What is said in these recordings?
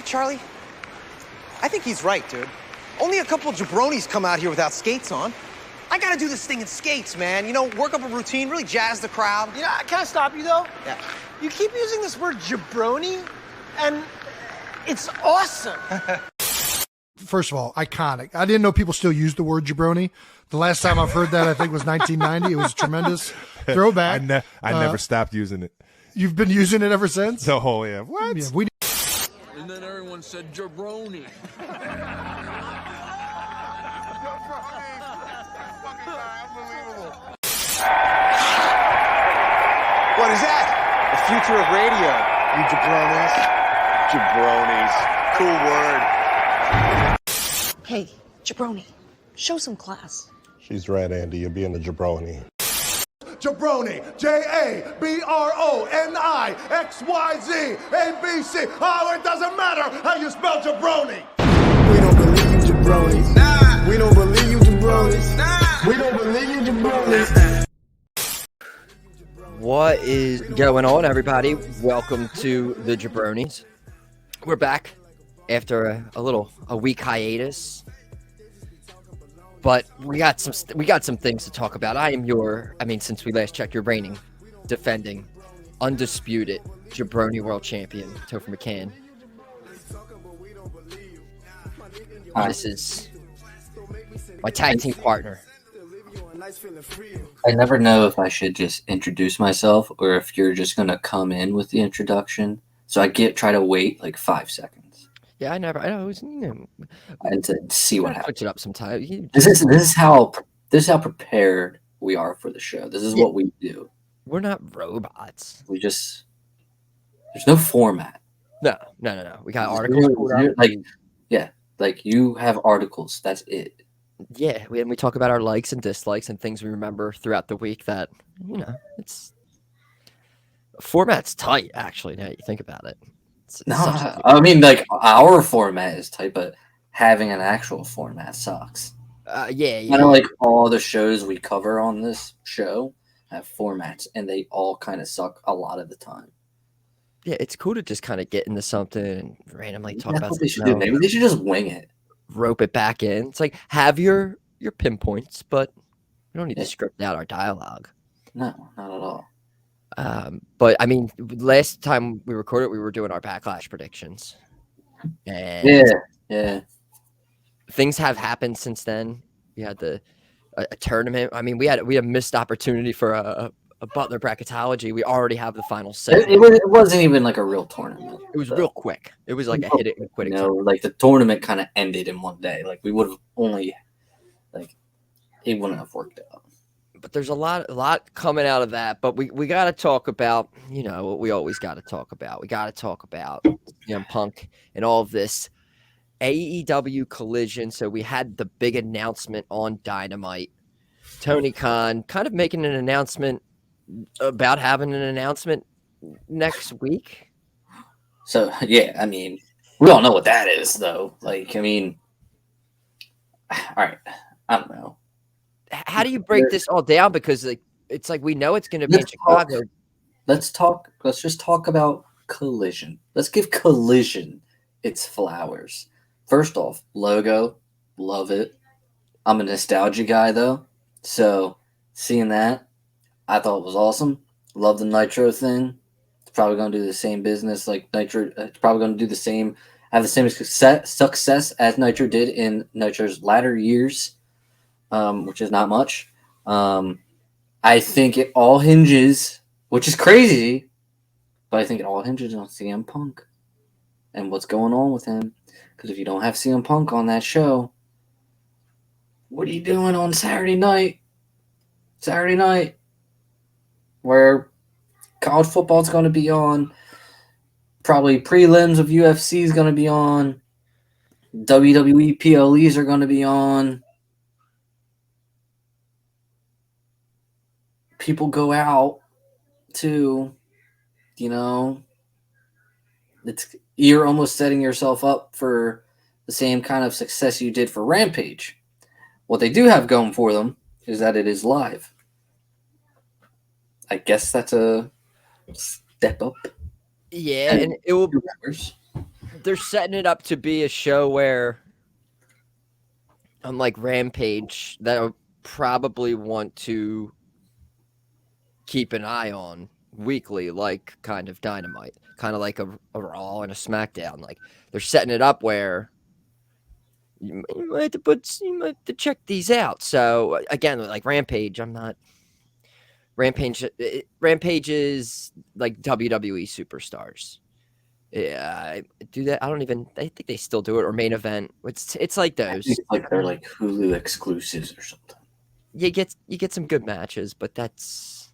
what, Charlie? I think he's right, dude. Only a couple jabronis come out here without skates on. I gotta do this thing in skates, man. You know, work up a routine, really jazz the crowd. You know, can I stop you, though? Yeah. You keep using this word jabroni, and it's awesome. First of all, iconic. I didn't know people still use the word jabroni. The last time I've heard that, I think, was 1990. It was a tremendous throwback. I never stopped using it. You've been using it ever since? Oh, yeah. What? Yeah, And then everyone said jabroni. What is that? The future of radio, you jabronis. Jabronis. Cool word. Hey, jabroni, show some class. She's right, Andy. You're being a jabroni. jaBROni, jaBROni, ABC. Oh, it doesn't matter how you spell jabroni. We don't believe you jabronis. Nah. We don't believe you jabronis. Nah. We don't believe you jabronis. What is going on, everybody? Welcome to the jaBROnis. We're back after a week hiatus. But we got some things to talk about. Since we last checked, your reigning, defending, undisputed jaBROni world champion, Topher McCann. This is my tag team partner. I never know if I should just introduce myself or if you're just gonna come in with the introduction. So I try to wait like 5 seconds. Yeah, and to see what happens. Switch it up sometime. This is how prepared we are for the show. This is what we do. We're not robots. There's no format. No. We got articles. Like you have articles. That's it. Yeah, we talk about our likes and dislikes and things we remember throughout the week that, it's format's tight, actually, now you think about it. Our format is tight, but having an actual format sucks. Yeah. I know, like, all the shows we cover on this show have formats, and they all kind of suck a lot of the time. Yeah, it's cool to just kind of get into something and randomly talk about what they should do. Maybe they should just wing it. Rope it back in. It's like, have your pinpoints, but we don't need to script out our dialogue. No, not at all. But last time we recorded, we were doing our Backlash predictions. And yeah. Things have happened since then. We had a tournament. We had a missed opportunity for a Butler bracketology. We already have the final set. It wasn't even like a real tournament. It was real quick. It was like a hit it and quit it. Like the tournament kind of ended in one day. Like we would have only, it wouldn't have worked out. But there's a lot coming out of that. But we got to talk about, what we always got to talk about. We got to talk about Punk and all of this AEW Collision. So we had the big announcement on Dynamite. Tony Khan kind of making an announcement about having an announcement next week. So, yeah, we all know what that is, though. All right, I don't know. How do you break this all down? Because it's like we know it's going to be in Chicago. Let's just talk about Collision. Let's give Collision its flowers. First off, logo, love it. I'm a nostalgia guy, though. So, seeing that, I thought it was awesome. Love the Nitro thing. It's probably going to do the same business like Nitro. It's probably going to do have the same success as Nitro did in Nitro's latter years, which is not much. I think it all hinges, which is crazy, but I think it all hinges on CM Punk and what's going on with him. Because if you don't have CM Punk on that show, what are you doing on Saturday night? Where college football is going to be on, probably prelims of UFC is going to be on, WWE PLEs are going to be on. People go out to, you're almost setting yourself up for the same kind of success you did for Rampage. What they do have going for them is that it is live. I guess that's a step up. Yeah, and it will. they're setting it up to be a show where, unlike Rampage, that I would probably want to keep an eye on weekly, like kind of Dynamite, kind of like a Raw and a SmackDown. Like they're setting it up where you might have to check these out. So again, like Rampage, Rampage is like WWE superstars. Yeah, do that. I think they still do it, or Main Event. It's like those. It's like they're like Hulu exclusives or something. You get some good matches, but that's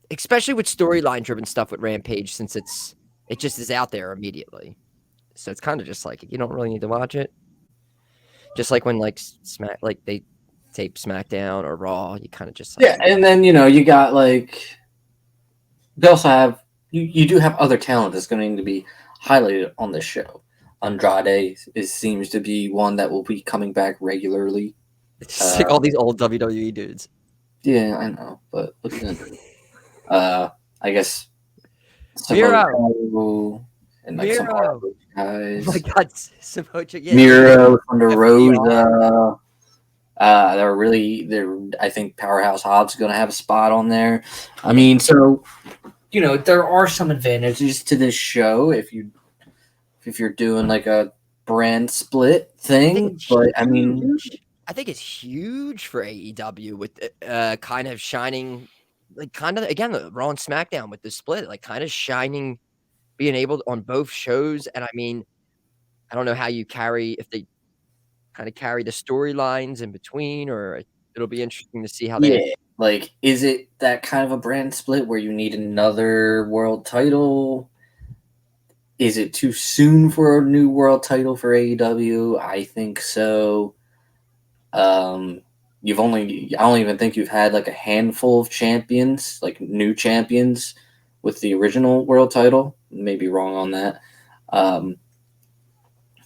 especially with storyline driven stuff with Rampage, since it just is out there immediately. So it's kind of just like you don't really need to watch it. Just like when like they tape SmackDown or Raw, you kind of just Yeah, and then you got like they also have you do have other talent that's going to be highlighted on this show. Andrade seems to be one that will be coming back regularly. It's just like all these old WWE dudes. Yeah, I know, but what are you gonna do? I guess Miro and like some Miro. guys. Oh my God, Samoa. Yeah, Miro, Thunder Rosa. I think Powerhouse Hobbs is going to have a spot on there. I mean, so there are some advantages to this show if you're doing like a brand split thing. But I mean, I think it's huge for AEW with kind of shining, like kind of again the Raw and SmackDown with the split, like kind of shining, being able to, on both shows. And I mean, I don't know how you if they kind of carry the storylines in between, or it'll be interesting to see how they. Yeah, like is it that kind of a brand split where you need another world title? Is it too soon for a new world title for AEW? I think so. I don't even think you've had like a handful of champions, like new champions with the original world title. Maybe wrong on that.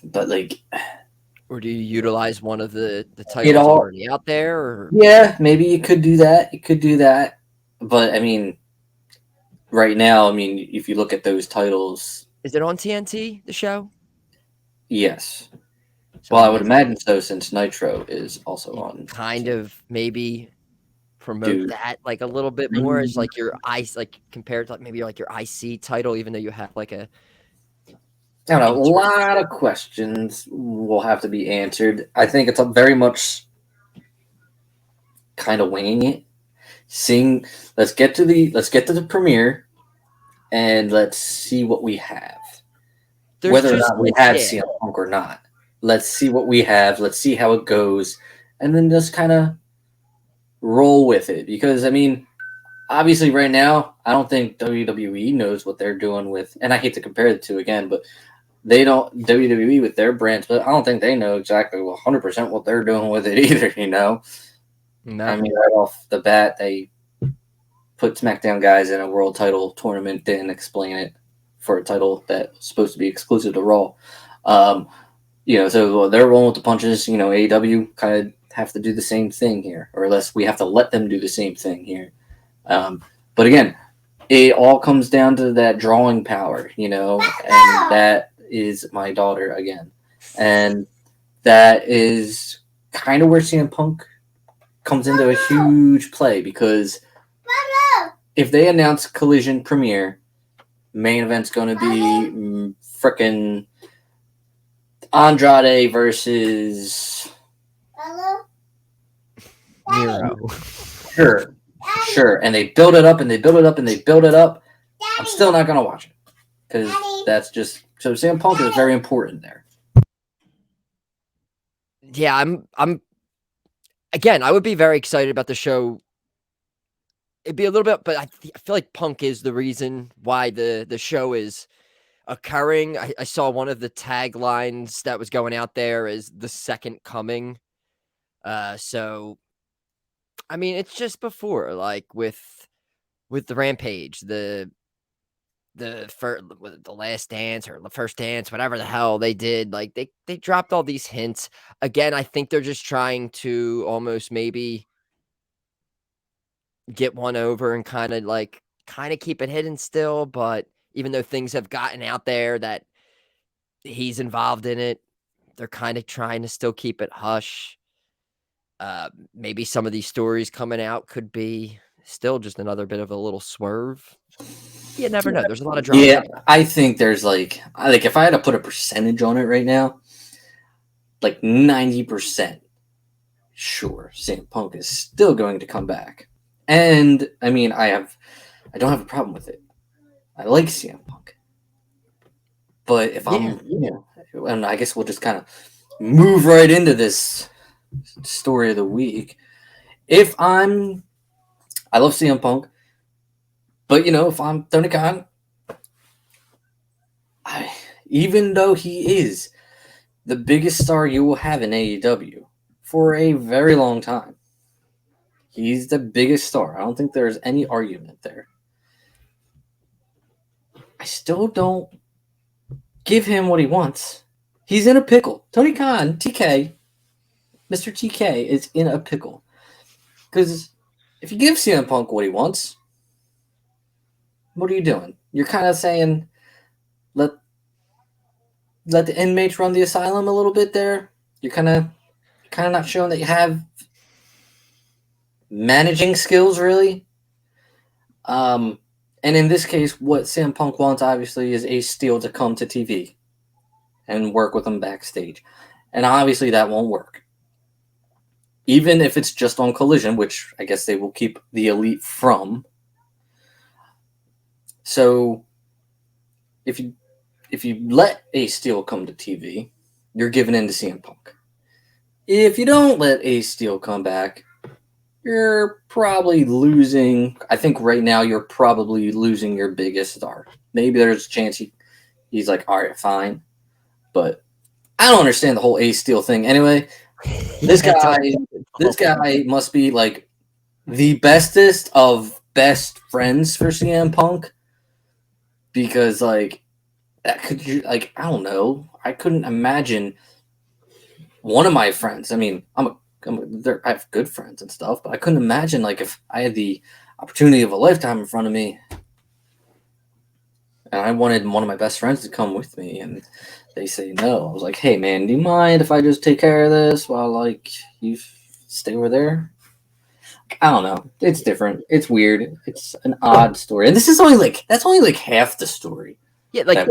But like, or do you utilize one of the titles already out there? Or? Yeah, maybe you could do that. But I mean, right now, if you look at those titles, is it on TNT, the show? Yes. So well, I would imagine so, since Nitro is also on. Kind of maybe promote that like a little bit more as like your compared to like maybe like your IC title, even though you have like a. I don't know. A lot of questions will have to be answered. I think it's very much kind of winging it. Let's get to the premiere, and let's see what we have. Whether or not we have CM Punk or not. Let's see what we have. Let's see how it goes, and then just kind of roll with it. Because obviously, right now, I don't think WWE knows what they're doing with. And I hate to compare the two again, but they don't WWE with their brands. But I don't think they know exactly 100% what they're doing with it either. No. Right off the bat, they put SmackDown guys in a world title tournament, didn't explain it for a title that's supposed to be exclusive to Raw. So they're rolling with the punches. AEW kind of have to do the same thing here, or unless we have to let them do the same thing here. But again, it all comes down to that drawing power, and that is my daughter again. And that is kind of where CM Punk comes into a huge play, because if they announce Collision premiere, main event's going to be frickin' Andrade versus Miro. Sure. And they build it up and they build it up and they build it up. I'm still not going to watch it, because that's just so CM Punk is very important there. Yeah, I'm again, I would be very excited about the show. It'd be a little bit, but I feel like Punk is the reason why the show is occurring. I saw one of the taglines that was going out there is the second coming. So it's just before, like with the Rampage, the last dance or the first dance, whatever the hell they did, like they dropped all these hints. Again, I think they're just trying to almost maybe get one over and kind of keep it hidden still, but even though things have gotten out there that he's involved in it, they're kind of trying to still keep it hush. Maybe some of these stories coming out could be still just another bit of a little swerve. You never know. There's a lot of drama. Yeah, I think there's like if I had to put a percentage on it right now, like 90% sure CM Punk is still going to come back. And I mean, I don't have a problem with it. I like CM Punk. But if I'm, and I guess we'll just kind of move right into this story of the week. I love CM Punk, but if I'm Tony Khan, even though he is the biggest star you will have in AEW for a very long time, he's the biggest star. I don't think there's any argument there. I still don't give him what he wants. He's in a pickle. Tony Khan, TK, Mr. TK is in a pickle. Because if you give CM Punk what he wants, what are you doing? You're kind of saying, let the inmates run the asylum a little bit there. You're kind of not showing that you have managing skills, really. And in this case, what CM Punk wants, obviously, is Ace Steel to come to TV and work with him backstage. And obviously that won't work. Even if it's just on Collision, which I guess they will keep the Elite from. So if you let Ace Steel come to TV, you're giving in to CM Punk. If you don't let Ace Steel come back, you're probably losing. I think right now you're probably losing your biggest star. Maybe there's a chance he's like, all right, fine. But I don't understand the whole Ace Steel thing. Anyway, this guy must be like the bestest of best friends for CM Punk. Because I don't know. I couldn't imagine one of my friends. I mean, I have good friends and stuff, but I couldn't imagine if I had the opportunity of a lifetime in front of me and I wanted one of my best friends to come with me and they say no. I was like, hey man, do you mind if I just take care of this while you stay over there? I don't know. It's different. It's weird. It's an odd story. And this is only that's only half the story. Yeah,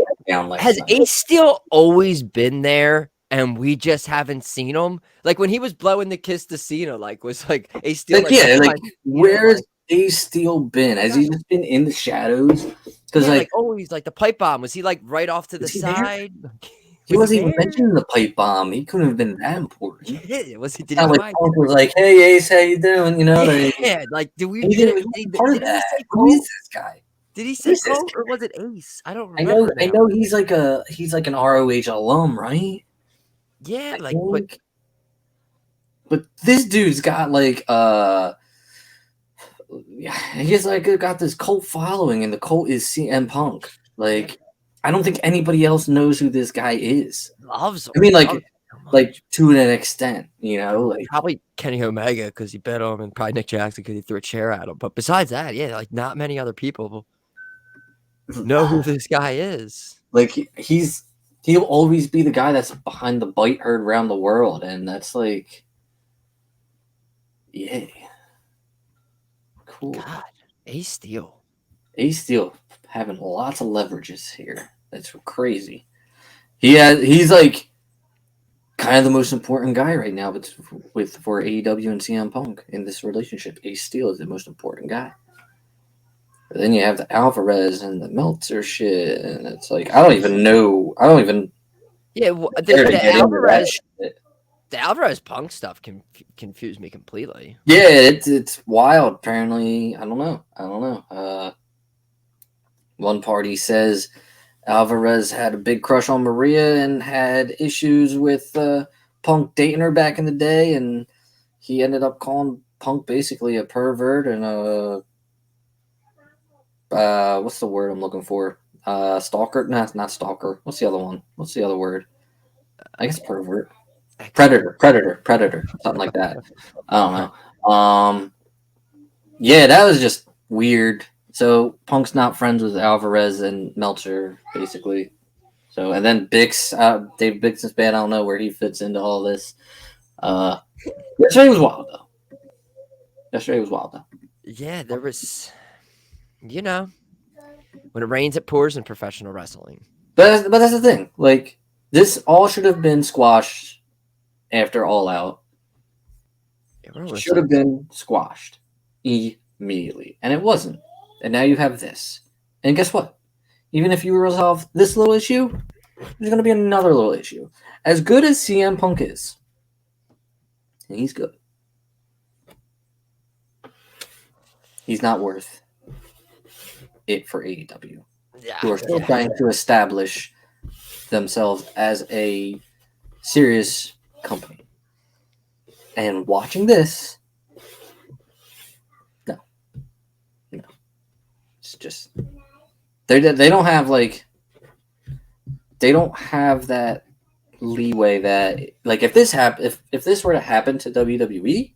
has Ace Steel always been there and we just haven't seen him? Like when he was blowing the kiss to Cena, was Ace Steel where's Ace Steel been? Has he just been in the shadows? Because always the pipe bomb. Was he right off to the side? He wasn't even mentioning the pipe bomb. He couldn't have been that important. Yeah, was he? Did he? Punk was like, "Hey Ace, how you doing?" Yeah, do we? He didn't even part of that. Who is this guy? Did he say Cole or was it Ace? I don't remember. I know he's like an ROH alum, right? Yeah, but this dude's got he's got this cult following, and the cult is CM Punk. I don't think anybody else knows who this guy is. Loves him. I mean, to an extent, probably Kenny Omega because he bet him, and probably Nick Jackson because he threw a chair at him. But besides that, yeah, not many other people know who this guy is. He'll always be the guy that's behind the bite herd around the world, and that's yeah, cool. God, Ace Steel having lots of leverages here. That's crazy. He's kind of the most important guy right now, but for AEW and CM Punk in this relationship. Ace Steel is the most important guy. But then you have the Alvarez and the Meltzer shit, and it's I don't even know. I don't even. Yeah, the Alvarez Punk stuff can confuse me completely. Yeah, it's wild. Apparently, I don't know. One party says Alvarez had a big crush on Maria and had issues with Punk dating her back in the day, and he ended up calling Punk basically a pervert and a what's the word I'm looking for? Stalker? No, not stalker. What's the other one? What's the other word? I guess pervert. Predator, something like that. I don't know. Yeah, that was just weird. So Punk's not friends with Alvarez and Meltzer, basically. So and then Bix, Dave Bix is bad. I don't know where he fits into all this. Yesterday was wild though. Yeah, there was, when it rains, it pours in professional wrestling. But that's the thing. Like this all should have been squashed after All Out. It should have been squashed immediately, and it wasn't. And now you have this. And guess what? Even if you resolve this little issue, there's going to be another little issue. As good as CM Punk is, and he's good, he's not worth it for AEW. Yeah, who are still trying to establish themselves as a serious company. And watching this, no, it's just they don't have that leeway that like if this were to happen to WWE,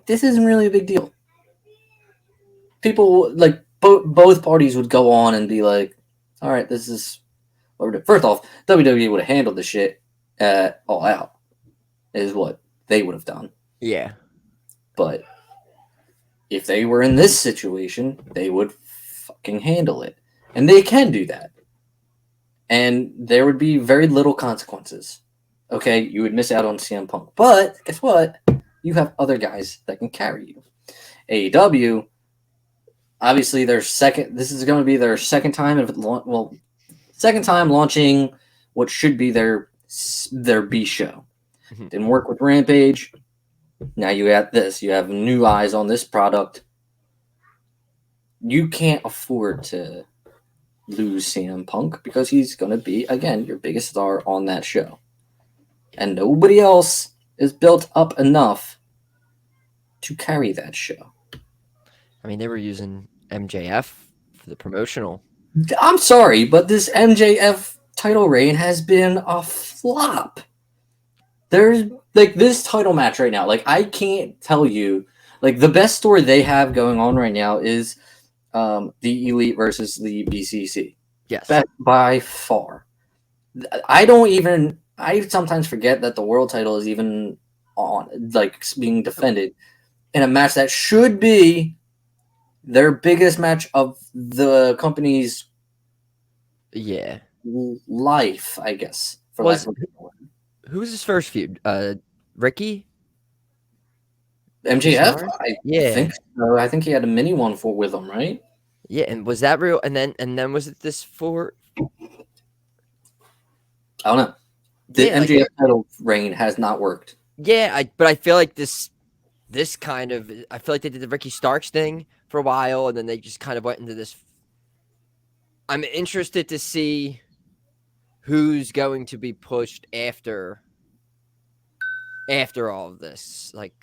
this isn't really a big deal. People like both parties would go on and be like, all right, this is what we're doing. First off, WWE would have handled the shit All Out, is what they would have done. Yeah. But if they were in this situation, they would fucking handle it. And they can do that. And there would be very little consequences. Okay, you would miss out on CM Punk. But guess what? You have other guys that can carry you. AEW, obviously this is going to be their second time launching what should be their B show. Mm-hmm. Didn't work with Rampage. Now you have this. You have new eyes on this product. You can't afford to lose CM Punk because he's going to be, again, your biggest star on that show. And nobody else is built up enough to carry that show. I mean, they were using MJF for the promotional. I'm sorry, but this MJF title reign has been a flop. There's like this title match right now. Like I can't tell you. Like the best story they have going on right now is the Elite versus the BCC. Yes, Best by far. I sometimes forget that the world title is even on, like being defended in a match that should be their biggest match of the company's life, I guess. Who was his first feud? Ricky? MJF? I think so. I think he had a mini one with him, right? Yeah, and was that real? And then was it this for? I don't know. The MJF title reign has not worked. Yeah, but I feel like this kind of, I feel like they did the Ricky Starks thing for a while, and then they just kind of went into this. I'm interested to see who's going to be pushed after all of this. Like,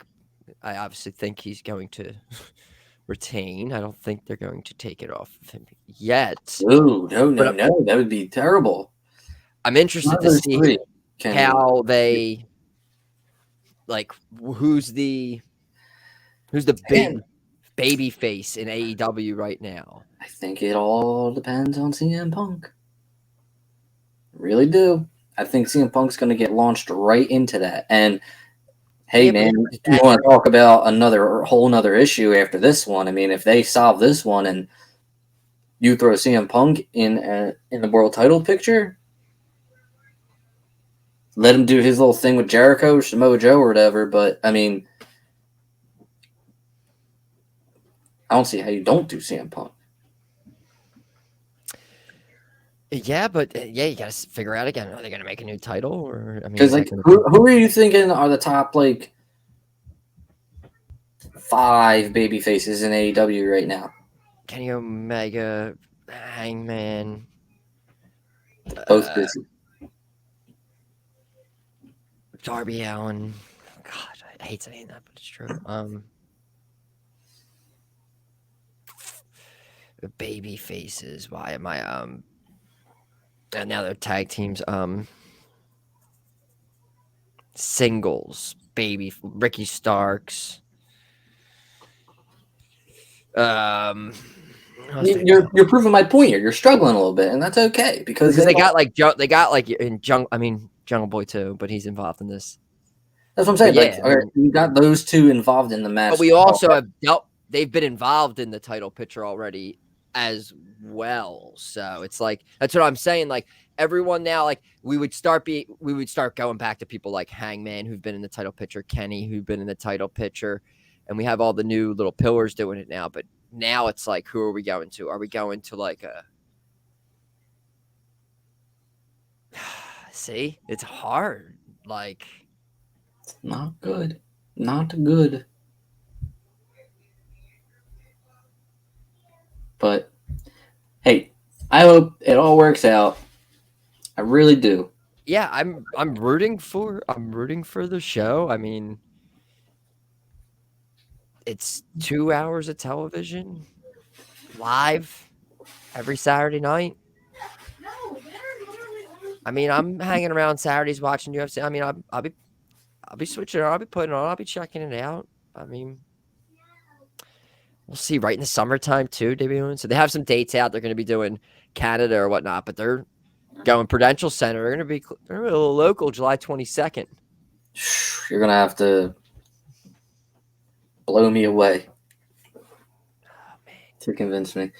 I obviously think he's going to retain. I don't think they're going to take it off of him yet. No. That would be terrible. I'm interested to see how they, like, who's the big baby face in AEW right now. I think it all depends on CM Punk. Really do. I think CM Punk's going to get launched right into that. And hey, man, if you want to talk about a whole nother issue after this one, I mean, if they solve this one and you throw CM Punk in the world title picture, let him do his little thing with Jericho or Samoa Joe or whatever. But I mean, I don't see how you don't do CM Punk. Yeah, but you got to figure out again. Are they going to make a new title, or I mean, because like who are you thinking are the top like 5 baby faces in AEW right now? Kenny Omega, Hangman, both busy. Darby Allin. God, I hate saying that, but it's true. The baby faces. Why am I and now they're tag teams. Singles, Ricky Starks. You're proving my point here. You're struggling a little bit, and that's okay because they got like in Jungle Boy too, but he's involved in this. That's what I'm saying. But Like, you got those two involved in the match. But we also have dealt. They've been involved in the title picture already as well. So it's like that's what I'm saying. Like everyone now, like we would start going back to people like Hangman who've been in the title picture, Kenny who've been in the title picture, and we have all the new little pillars doing it now. But now it's like, who are we going to? Are we going to like a? See, it's hard. Like, it's not good. Not good. But hey, I hope it all works out. I really do. Yeah, I'm rooting for the show. I mean, it's 2 hours of television live every Saturday night. I mean, I'm hanging around Saturdays watching UFC. I mean, I'll be switching it on. I'll be putting it on. I'll be checking it out. I mean, we'll see. Right in the summertime too, debuting. So they have some dates out. They're going to be doing Canada or whatnot, but they're going Prudential Center. They're going to be a little local, July 22nd. You're going to have to blow me away to convince me.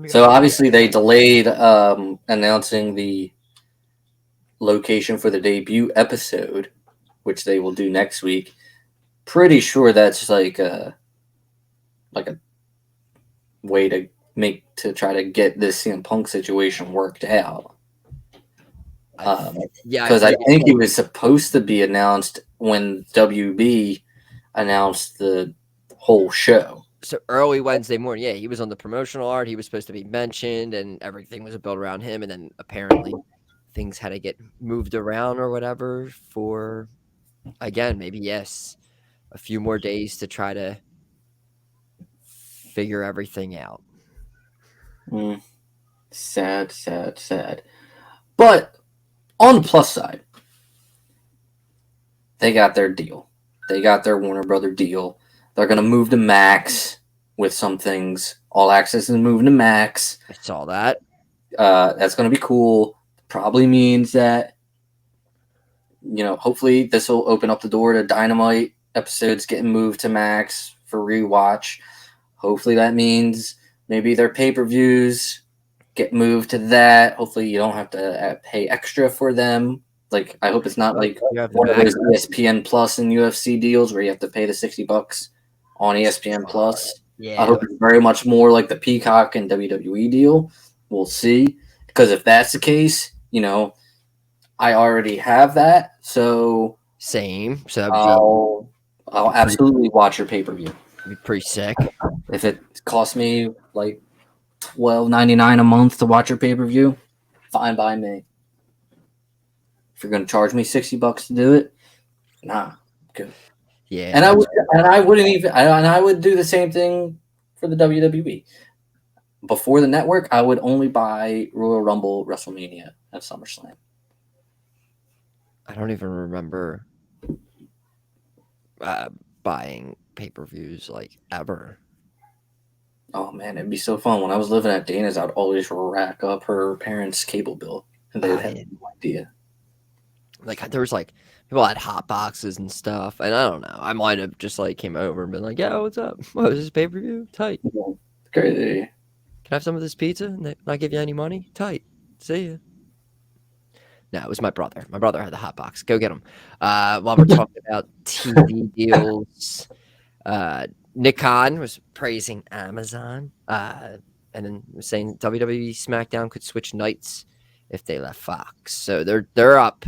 So obviously they delayed announcing the location for the debut episode, which they will do next week. Pretty sure that's like a way to try to get this CM Punk situation worked out. Because I think it was supposed to be announced when WB announced the whole show. So early Wednesday morning, yeah, he was on the promotional art. He was supposed to be mentioned, and everything was built around him. And then apparently things had to get moved around or whatever for, again, maybe, yes, a few more days to try to figure everything out. Sad, sad, sad. But on the plus side, they got their deal. They got their Warner Brother deal. They're going to move to Max with some things. All Access is moving to Max. I saw that. That's going to be cool. Probably means that, hopefully this will open up the door to Dynamite episodes getting moved to Max for rewatch. Hopefully that means maybe their pay-per-views get moved to that. Hopefully you don't have to pay extra for them. Like, I hope it's not like one of those ESPN Plus and UFC deals where you have to pay the $60 on ESPN Plus. Yeah. I hope it's very much more like the Peacock and WWE deal. We'll see. Because if that's the case, I already have that. So same. So I'll absolutely watch your pay-per-view. Be pretty sick. If it costs me like $12.99 a month to watch your pay-per-view, fine by me. If you're gonna charge me $60 to do it, nah, good. Yeah, and I would do the same thing for the WWE. Before the network, I would only buy Royal Rumble, WrestleMania, and SummerSlam. I don't even remember buying pay-per-views like ever. Oh man, it'd be so fun. When I was living at Dana's, I'd always rack up her parents' cable bill, and they would have no idea. Like there was like people had hot boxes and stuff, and I don't know. I might have just like came over and been like, "Yo, what's up? What is this pay-per-view? Tight, crazy. Can I have some of this pizza and not give you any money? Tight. See ya." No, it was my brother. My brother had the hot box. Go get him. While we're talking about TV deals, Nick Khan was praising Amazon, and then was saying WWE SmackDown could switch nights if they left Fox. So they're up.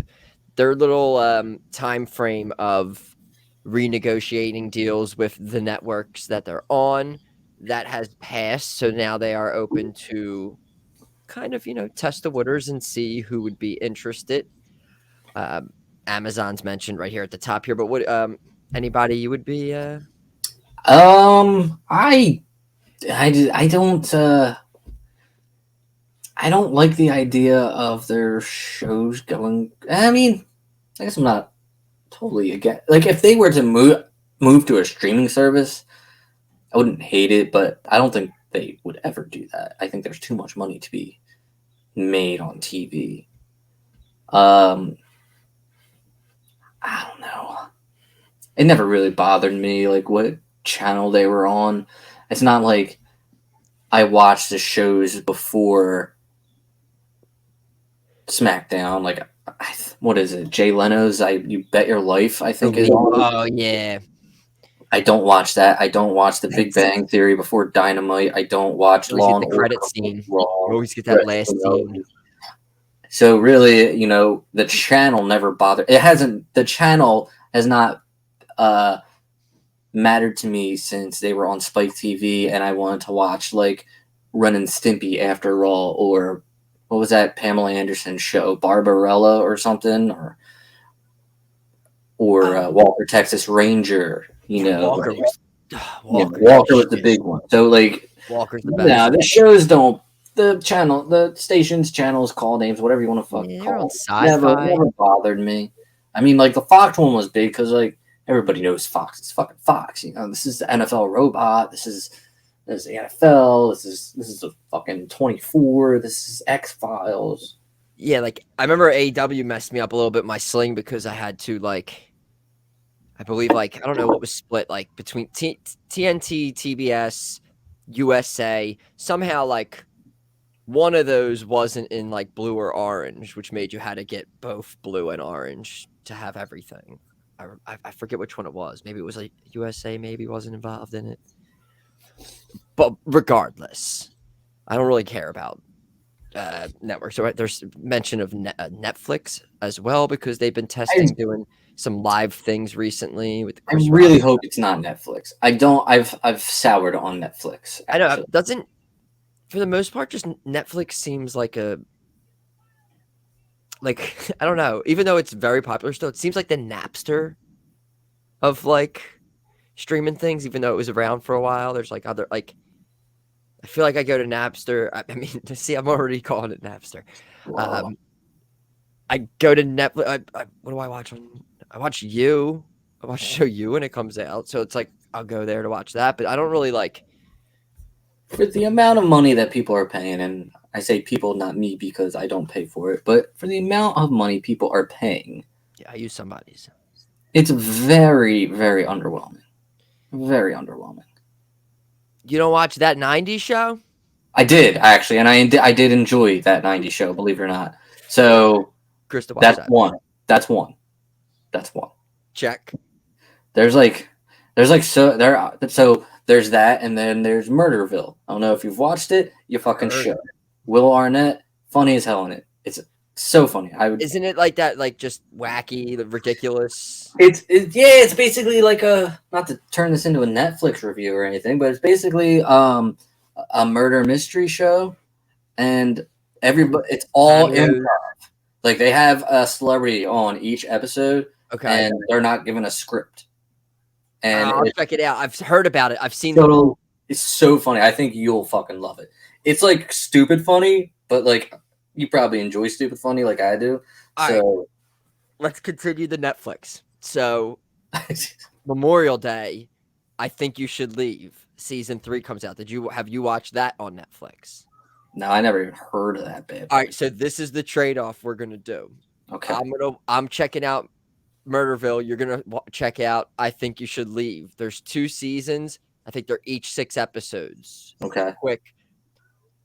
Their little time frame of renegotiating deals with the networks that they're on, that has passed. So now they are open to kind of, test the waters and see who would be interested. Amazon's mentioned right here at the top here, but what anybody you would be I don't like the idea of their shows going. I mean, I guess I'm not totally against. Like, if they were to move to a streaming service, I wouldn't hate it, but I don't think they would ever do that. I think there's too much money to be made on TV. I don't know. It never really bothered me, like, what channel they were on. It's not like I watched the shows before SmackDown. Like, what is it? Jay Leno's You Bet Your Life, I think is on. Oh, yeah. I don't watch that. I don't watch The Big Bang Theory before Dynamite. I don't watch Law and the Order. credit scene. Raw. You always get that last scene. So really, the channel never bothered. The channel has not mattered to me since they were on Spike TV and I wanted to watch like Ren and Stimpy after Raw, or what was that Pamela Anderson show, Barbarella or something, or Walker Texas Ranger. Walker was the big one. So like Walker's the best. Yeah, the shows don't. The station's channels, call names, whatever you want to fucking call. Never bothered me. I mean, like the Fox one was big because like everybody knows Fox. It's fucking Fox. This is the NFL robot. This is the NFL. This is the fucking 24. This is X-Files. Yeah, like I remember AEW messed me up a little bit my sling because I had to like, I believe like I don't know what was split like between TNT, TBS, USA. Somehow like one of those wasn't in like blue or orange, which made you had to get both blue and orange to have everything. I forget which one it was. Maybe it was like USA. Maybe wasn't involved in it. But regardless, I don't really care about networks. So there's mention of Netflix as well because they've been doing some live things recently with. I really hope it's not Netflix. I don't. I've soured on Netflix. Actually. I know it doesn't. For the most part, just Netflix seems like I don't know. Even though it's very popular still, it seems like the Napster of like streaming things. Even though it was around for a while, there's like other like. I feel like I go to Napster. I mean, to see, I'm already calling it Napster. Wow. I go to Netflix. What do I watch on? I watch You. I watch the show You when it comes out. So it's like I'll go there to watch that, but I don't really like. For the amount of money that people are paying, and I say people, not me, because I don't pay for it, but for the amount of money people are paying. Yeah, I use somebody's. It's very, very underwhelming. Very underwhelming. You don't watch that 90s show? I did, actually, and I did enjoy that 90s show, believe it or not. So Krista, that's one. That's one. Check. There's that, and then there's Murderville. I don't know if you've watched it. You fucking should. Will Arnett, funny as hell in it. It's so funny. Isn't it like that? Like just wacky, ridiculous. It's basically like not to turn this into a Netflix review or anything, but it's basically a murder mystery show, and it's all improv. Like they have a celebrity on each episode, okay, and they're not given a script. And I'll check it out. I've heard about it. I've seen It's so funny. I think you'll fucking love it. It's like stupid funny, but like you probably enjoy stupid funny like I do. All right. Let's continue the Netflix. So Memorial Day, I Think You Should Leave. Season 3 comes out. Have you watched that on Netflix? No, I never even heard of that, babe. All right, so this is the trade-off we're gonna do. Okay. I'm checking out Murderville. You're gonna check out I Think You Should Leave. There's 2 seasons. I think they're each 6 episodes. Okay. Quick.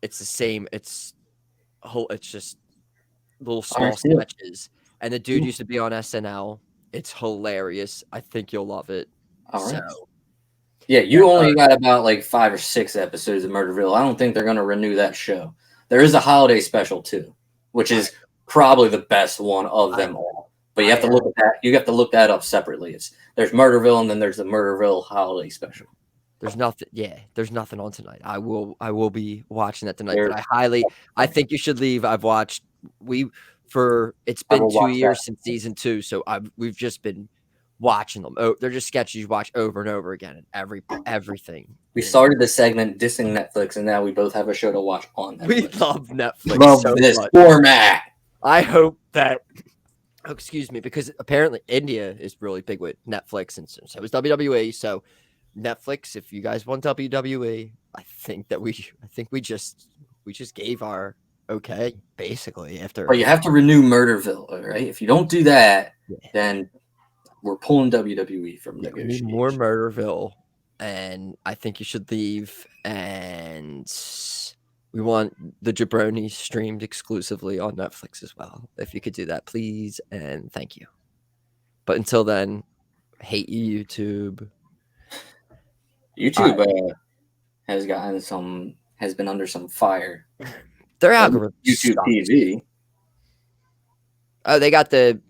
It's the same. It's just little small cool. sketches. And the dude used to be on SNL. It's hilarious. I think you'll love it. All right. So, yeah, you only got about like 5 or 6 episodes of Murderville. I don't think they're gonna renew that show. There is a holiday special too, which is probably the best one of them all. But you have to look at that. You have to look that up separately. There's Murderville, and then there's the Murderville holiday special. There's nothing. Yeah, there's nothing on tonight. I will be watching that tonight. But I Think You Should Leave. I've watched. It's been 2 years since season 2, so we've just been watching them. Oh, they're just sketches you watch over and over again, and everything. We started the segment dissing Netflix, and now we both have a show to watch on Netflix. We love Netflix. Love so this much. format. I hope that. Oh, excuse me, because apparently India is really big with Netflix, and so is WWE. So Netflix, if you guys want WWE, I think we just gave our okay basically after. But you have to renew Murderville, all right? If you don't do that, then we're pulling WWE from We negotiation. need more Murderville, and I think you should leave. And we want the jaBROni streamed exclusively on Netflix as well. If you could do that, please, and thank you. But until then, hate you, YouTube. YouTube has been under some fire. Their algorithm. YouTube TV. Oh, they got the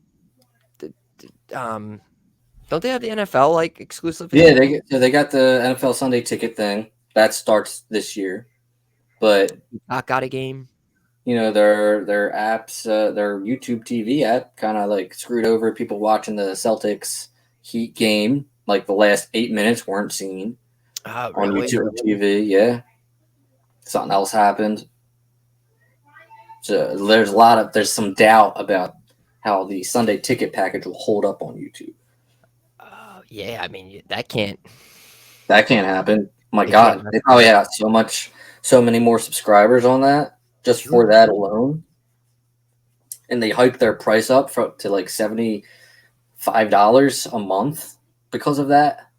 don't they have the NFL like exclusive? Yeah, they got the NFL Sunday Ticket thing that starts this year, but I got a game. You know, their apps, their YouTube TV app, kind of like screwed over people watching the Celtics Heat game. Like the last 8 minutes weren't seen on YouTube TV. Yeah, something else happened. So there's some doubt about how the Sunday Ticket package will hold up on YouTube. Yeah, I mean that can't happen. My God, they probably have so many more subscribers on that just for that alone, and they hiked their price up to like $75 a month because of that.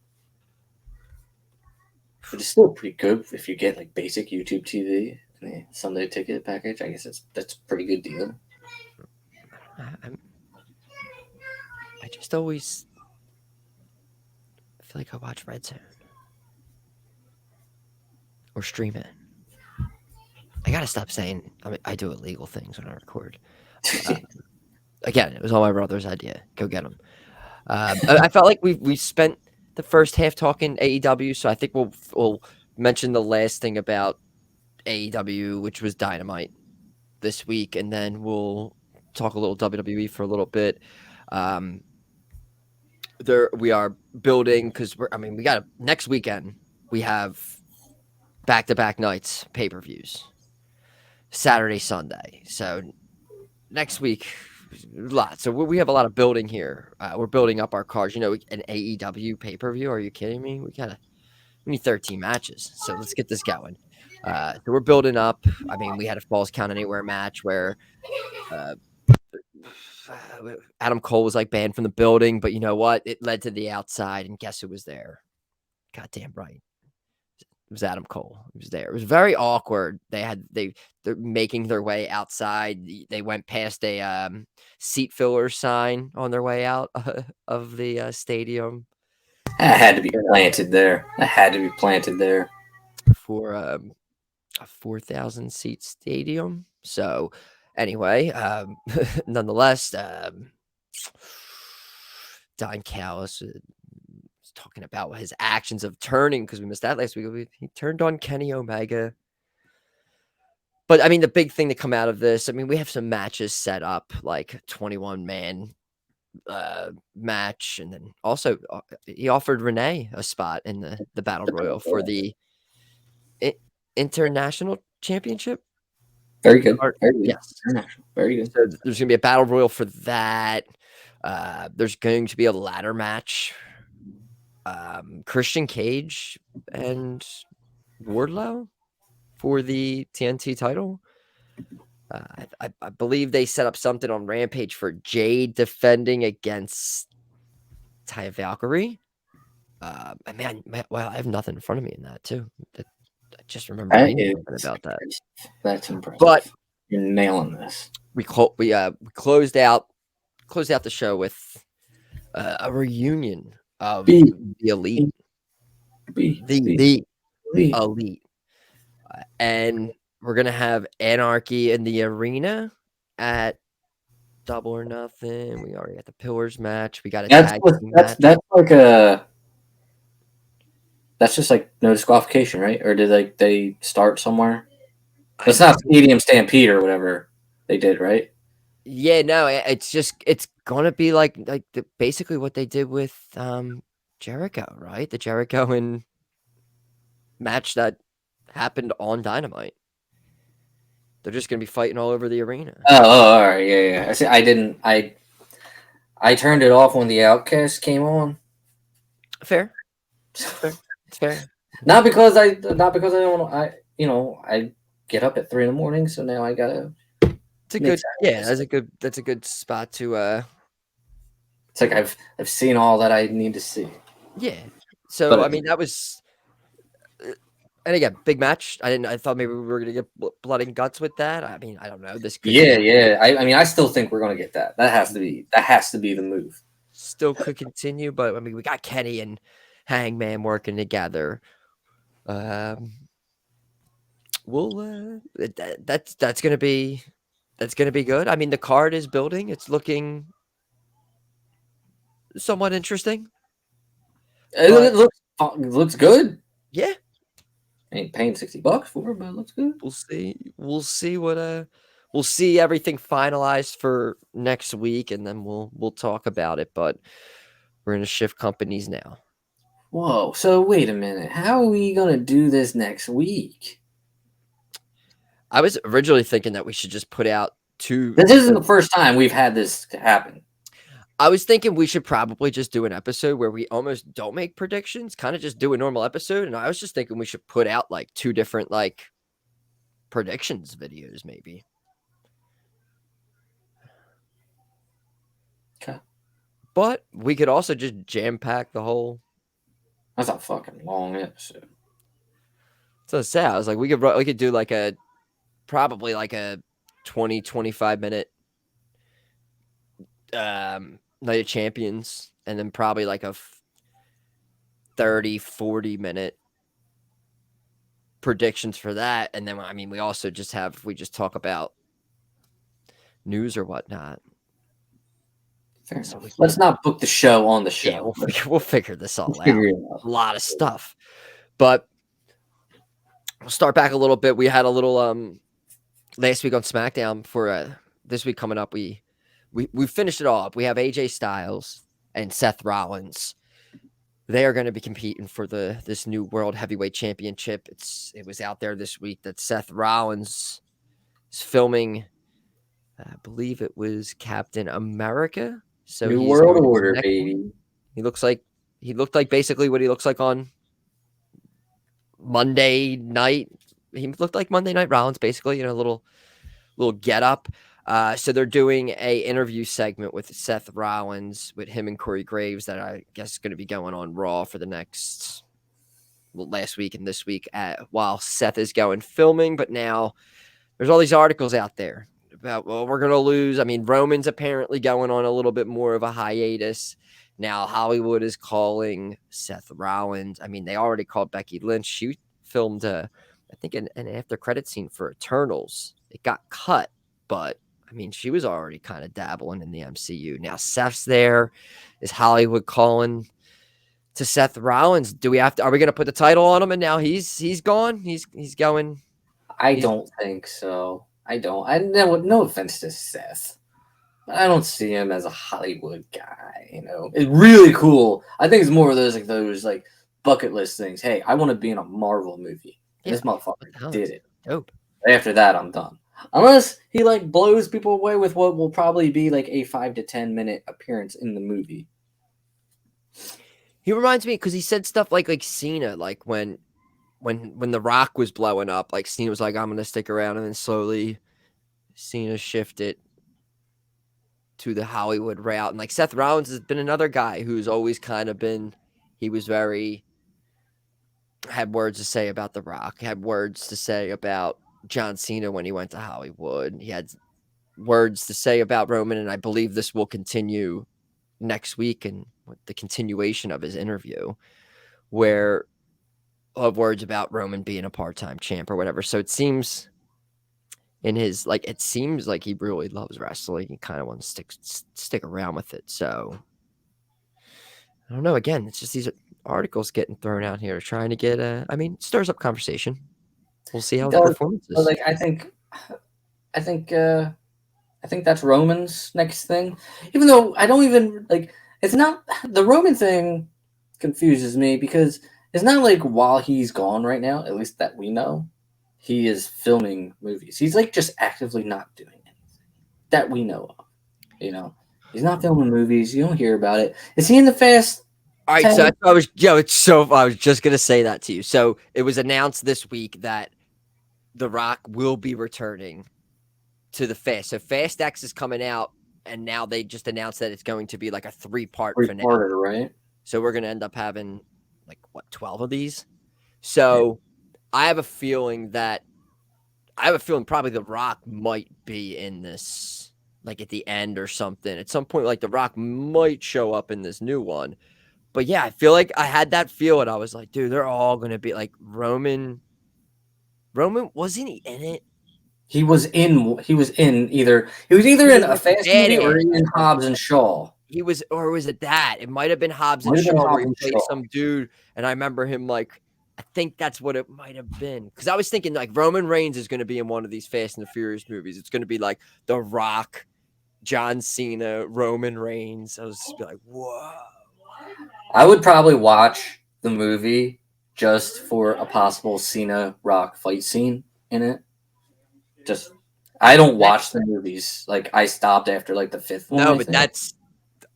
But it's still pretty good if you get like basic YouTube TV and the Sunday Ticket package. I guess that's a pretty good deal. I just always feel like I watch Red Zone or stream it. I gotta stop saying I do illegal things when I record. Again, it was all my brother's idea. Go get him. I felt like we spent the first half talking AEW, so I think we'll mention the last thing about AEW, which was Dynamite this week, and then we'll talk a little WWE for a little bit. We are building because we got next weekend. We have back-to-back nights pay-per-views, Saturday, Sunday. So next week, a lot. So we have a lot of building here. We're building up our cards. You know, an AEW pay-per-view. Are you kidding me? We need 13 matches. So let's get this going. So we're building up. I mean, we had a Falls Count Anywhere match where Adam Cole was like banned from the building, but you know what? It led to the outside, and guess who was there? Goddamn right. It was Adam Cole. He was there. It was very awkward. They're making their way outside. They went past a seat filler sign on their way out of the stadium. That had to be planted there. For a 4,000 seat stadium. So anyway, nonetheless, Don Callis was talking about his actions of turning, because we missed that last week. He turned on Kenny Omega. But I mean, the big thing to come out of this, I mean, we have some matches set up, like 21-man match, and then also he offered Renee a spot in the Battle Royal for the International Championship. Very good. Very good. Yes. Very good. So there's going to be a Battle Royal for that. There's going to be a ladder match. Christian Cage and Wardlow for the TNT title. I believe they set up something on Rampage for Jade defending against Taya Valkyrie. I have nothing in front of me in that too. I just remember about that. That's impressive. But you're nailing this. We closed out the show with a reunion of the Elite. The Elite. And we're going to have Anarchy in the arena at Double or Nothing. We already got the Pillars match. We got a tag team match. That's just like no disqualification, right? Or did they start somewhere? It's not Stadium Stampede or whatever they did, right? Yeah, no, it's gonna be like basically what they did with Jericho, right? The Jericho and match that happened on Dynamite. They're just gonna be fighting all over the arena. Oh, all right, yeah. I see. I turned it off when the Outcast came on. Fair. It's fair. Not because I don't want I get up at 3 a.m, so now I gotta. It's a good, yeah. That's a good spot to. It's like I've seen all that I need to see. Yeah. So But I mean, that was, and again, big match. I thought maybe we were gonna get blood and guts with that. I mean, I don't know. This could yeah. I mean, I still think we're gonna get that. That has to be the move. Still could continue, but I mean, we got Kenny and Hangman working together. We'll that's gonna be good. I mean, the card is building. It's looking somewhat interesting. It looks good. Yeah. I ain't paying $60 for it, but it looks good. We'll see what we'll see everything finalized for next week, and then we'll talk about it. But we're gonna shift companies now. Whoa! So wait a minute. How are we gonna do this next week? I was originally thinking that we should just put out 2. This isn't the first time we've had this happen. I was thinking we should probably just do an episode where we almost don't make predictions, kind of just do a normal episode. And I was just thinking we should put out like 2 different like predictions videos, maybe. Okay. But we could also just jam pack the whole. That's a fucking long episode. So I say, I was like, we could do like probably like a 20-25 minute Night of Champions, and then probably like a 30-40 minute predictions for that. And then I mean, we also just we just talk about news or whatnot. Fair enough. Let's not book the show on the show. Yeah, we'll figure this all out. A lot of stuff. But we'll start back a little bit. We had a little last week on SmackDown for this week coming up. We finished it all up. We have AJ Styles and Seth Rollins. They are going to be competing for this new World Heavyweight Championship. It was out there this week that Seth Rollins is filming. I believe it was Captain America. So New World Order, baby. He looked like basically what he looks like on Monday night. He looked like Monday Night Rollins, basically, a little get up. So they're doing a interview segment with Seth Rollins with him and Corey Graves that I guess is going to be going on Raw for the last week and this week while Seth is going filming. But now there's all these articles out there about, well, we're going to lose. I mean, Roman's apparently going on a little bit more of a hiatus. Now Hollywood is calling Seth Rollins. I mean, they already called Becky Lynch. She filmed, I think, an after credit scene for Eternals. It got cut, but I mean, she was already kind of dabbling in the MCU. Now Seth's there. Is Hollywood calling to Seth Rollins? Are we going to put the title on him and now he's gone? He's going. I don't think so. I don't. No offense to Seth, but I don't see him as a Hollywood guy. It's really cool. I think it's more of those bucket list things. Hey, I want to be in a Marvel movie. Yeah, this motherfucker did it. Dope. After that, I'm done. Unless he blows people away with what will probably be a 5 to 10 minute appearance in the movie. He reminds me because he said stuff like Cena, when The Rock was blowing up, Cena was like, I'm gonna stick around, and then slowly Cena shifted to the Hollywood route. And Seth Rollins has been another guy who's always kind of been, he was had words to say about The Rock, had words to say about John Cena when he went to Hollywood. He had words to say about Roman, and I believe this will continue next week and the continuation of his interview, where of words about Roman being a part-time champ or whatever. So it seems it seems like he really loves wrestling. He kind of wants to stick around with it. So I don't know. Again, it's just these articles getting thrown out here trying to get it stirs up conversation. We'll see how the performance is. I think that's Roman's next thing. Even though I don't even it's not the Roman thing confuses me because it's not while he's gone right now, at least that we know, he is filming movies. He's just actively not doing anything that we know of. He's not filming movies. You don't hear about it. Is he in the Fast All right, so I was just gonna say that to you. So it was announced this week that The Rock will be returning to the Fast. So Fast X is coming out, and now they just announced that it's going to be like a three-part finale. Right? So we're gonna end up having 12 of these. So I have a feeling probably The Rock might be in this, like at the end or something. At some point, like The Rock might show up in this new one. But yeah, I feel like I had that feel, and I was like, dude, they're all gonna be like Roman. Roman, wasn't he in it? He was either in a Fast movie or in Hobbs and Shaw. He was, or was it that? It might have been Hobbs and Shaw where he played some dude, and I remember him like, I think that's what it might have been. Because I was thinking like Roman Reigns is going to be in one of these Fast and the Furious movies. It's going to be like The Rock, John Cena, Roman Reigns. I was just like, whoa. I would probably watch the movie just for a possible Cena Rock fight scene in it. Just, I don't watch the movies. Like, I stopped after like the 5th one. No, but that's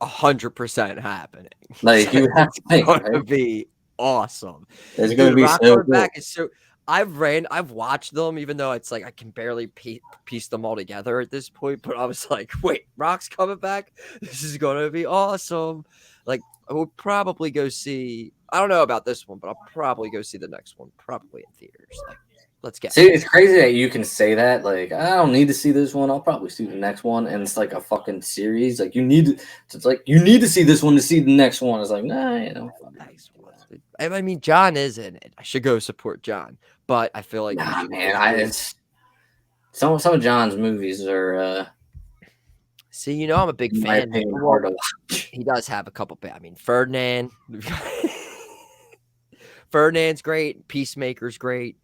100% happening. Like, you have to think, it's going to be awesome. It's going to be so cool. Back is so. I've watched them, even though it's like I can barely piece them all together at this point. But I was like, wait, Rock's coming back. This is going to be awesome. Like, I would probably go see. I don't know about this one, but I'll probably go see the next one, probably in theaters. Like, let's get. See, it's crazy that you can say that. Like, I don't need to see this one. I'll probably see the next one, and it's like a fucking series. Like, you need to see this one to see the next one. It's like, nah, Nice one. I mean, John is in it. I should go support John, but I feel like some of John's movies are. See, I'm a big fan. Hard to watch. He does have a couple. I mean, Ferdinand. Ferdinand's great. Peacemaker's great.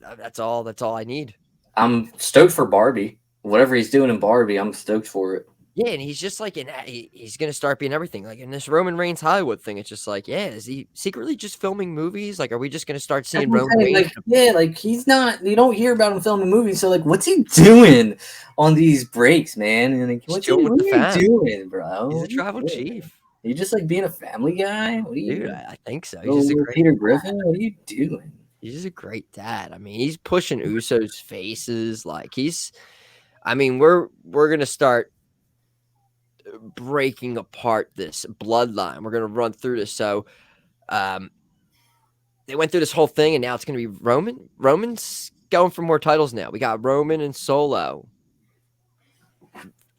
That's all I need. I'm stoked for Barbie. Whatever he's doing in Barbie, I'm stoked for it. Yeah, and he's just like he's gonna start being everything. Like in this Roman Reigns Hollywood thing, it's just like, yeah, is he secretly just filming movies? Like, are we just gonna start seeing Roman Reigns? Like he's not. You don't hear about him filming movies. So like, what's he doing on these breaks, man? And like, what are you doing, bro? He's a tribal chief. Are you just like being a family guy? What are you? Dude, I think so. He's just a great Peter Griffin. What are you doing? He's just a great dad. I mean, he's pushing Usos' faces. Like we're gonna start breaking apart this bloodline. We're gonna run through this. So, they went through this whole thing, and now it's gonna be Roman. Roman's going for more titles now. We got Roman and Solo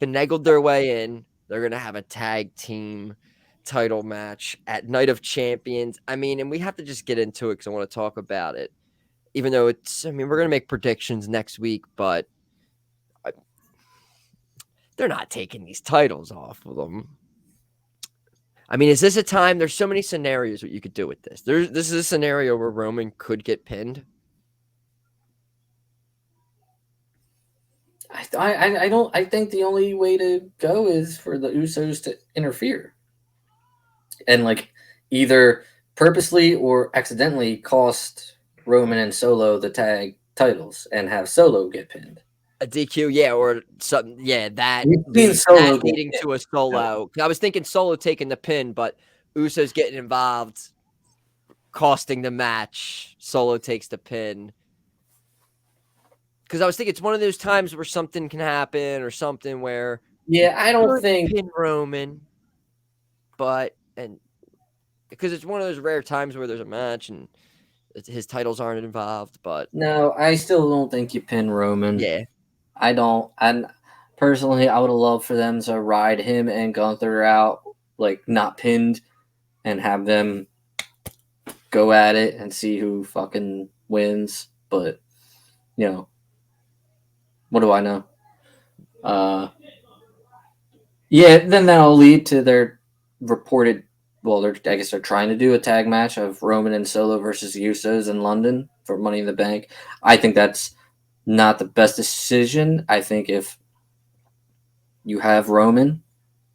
finagled their way in. They're gonna have a tag team title match at Night of Champions. I mean, and we have to just get into it because I want to talk about it. Even though we're going to make predictions next week, but they're not taking these titles off of them. I mean, is this a time? There's so many scenarios what you could do with this. This is a scenario where Roman could get pinned. I think the only way to go is for the Usos to interfere. And like either purposely or accidentally cost Roman and Solo the tag titles and have Solo get pinned. A DQ, yeah, or something, yeah, that leading to a Solo. I was thinking Solo taking the pin, but Usos getting involved, costing the match. Solo takes the pin. Because I was thinking it's one of those times where something can happen or something where I don't think pin Roman, but because it's one of those rare times where there's a match and his titles aren't involved. But no, I still don't think you pin Roman. Yeah, I don't. And personally, I would have loved for them to ride him and Gunther out like not pinned and have them go at it and see who fucking wins. But what do I know? Then that'll lead to their reported. Well, I guess they're trying to do a tag match of Roman and Solo versus the Usos in London for Money in the Bank. I think that's not the best decision. I think if you have Roman,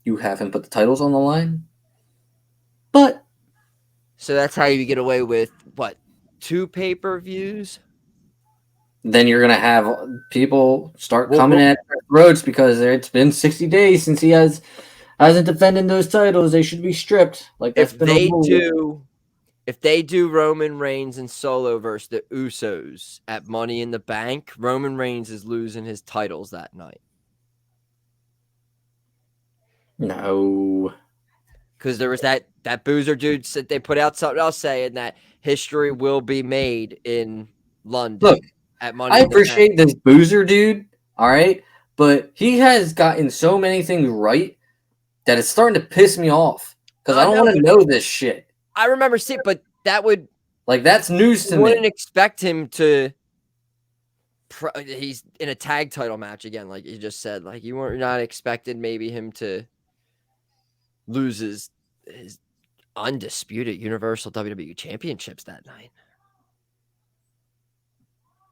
you have him put the titles on the line. But so that's how you get away with what, 2 pay-per-views? Then you're gonna have people start coming at roads because it's been 60 days since he has hasn't defended those titles, they should be stripped. Like that's If been a they rule. do Roman Reigns and Solo versus the Usos at Money in the Bank, Roman Reigns is losing his titles that night. No. Because there was that boozer dude said they put out something else saying that history will be made in London. Look, at Money I in the Bank. appreciate this boozer dude, all right? But he has gotten so many things right that it's starting to piss me off. Because I don't want to know this shit. I remember seeing, but that would... Like, that's news to me. I wouldn't me. expect him to... He's in a tag title match again, like you just said. Like, you were not expecting maybe him to lose his undisputed Universal WWE Championships that night.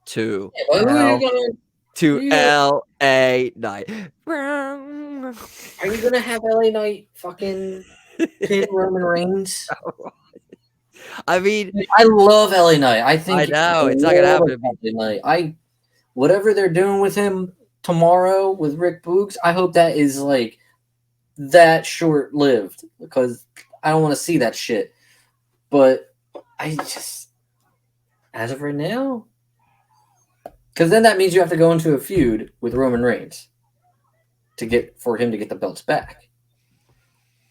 To LA Knight. Are you gonna have LA Knight fucking pin Roman Reigns? I mean, I love LA Knight. I think I know it's not gonna happen. Whatever they're doing with him tomorrow with Rick Boogs, I hope that is like that short lived because I don't want to see that shit. But I just, as of right now, because then that means you have to go into a feud with Roman Reigns for him to get the belts back.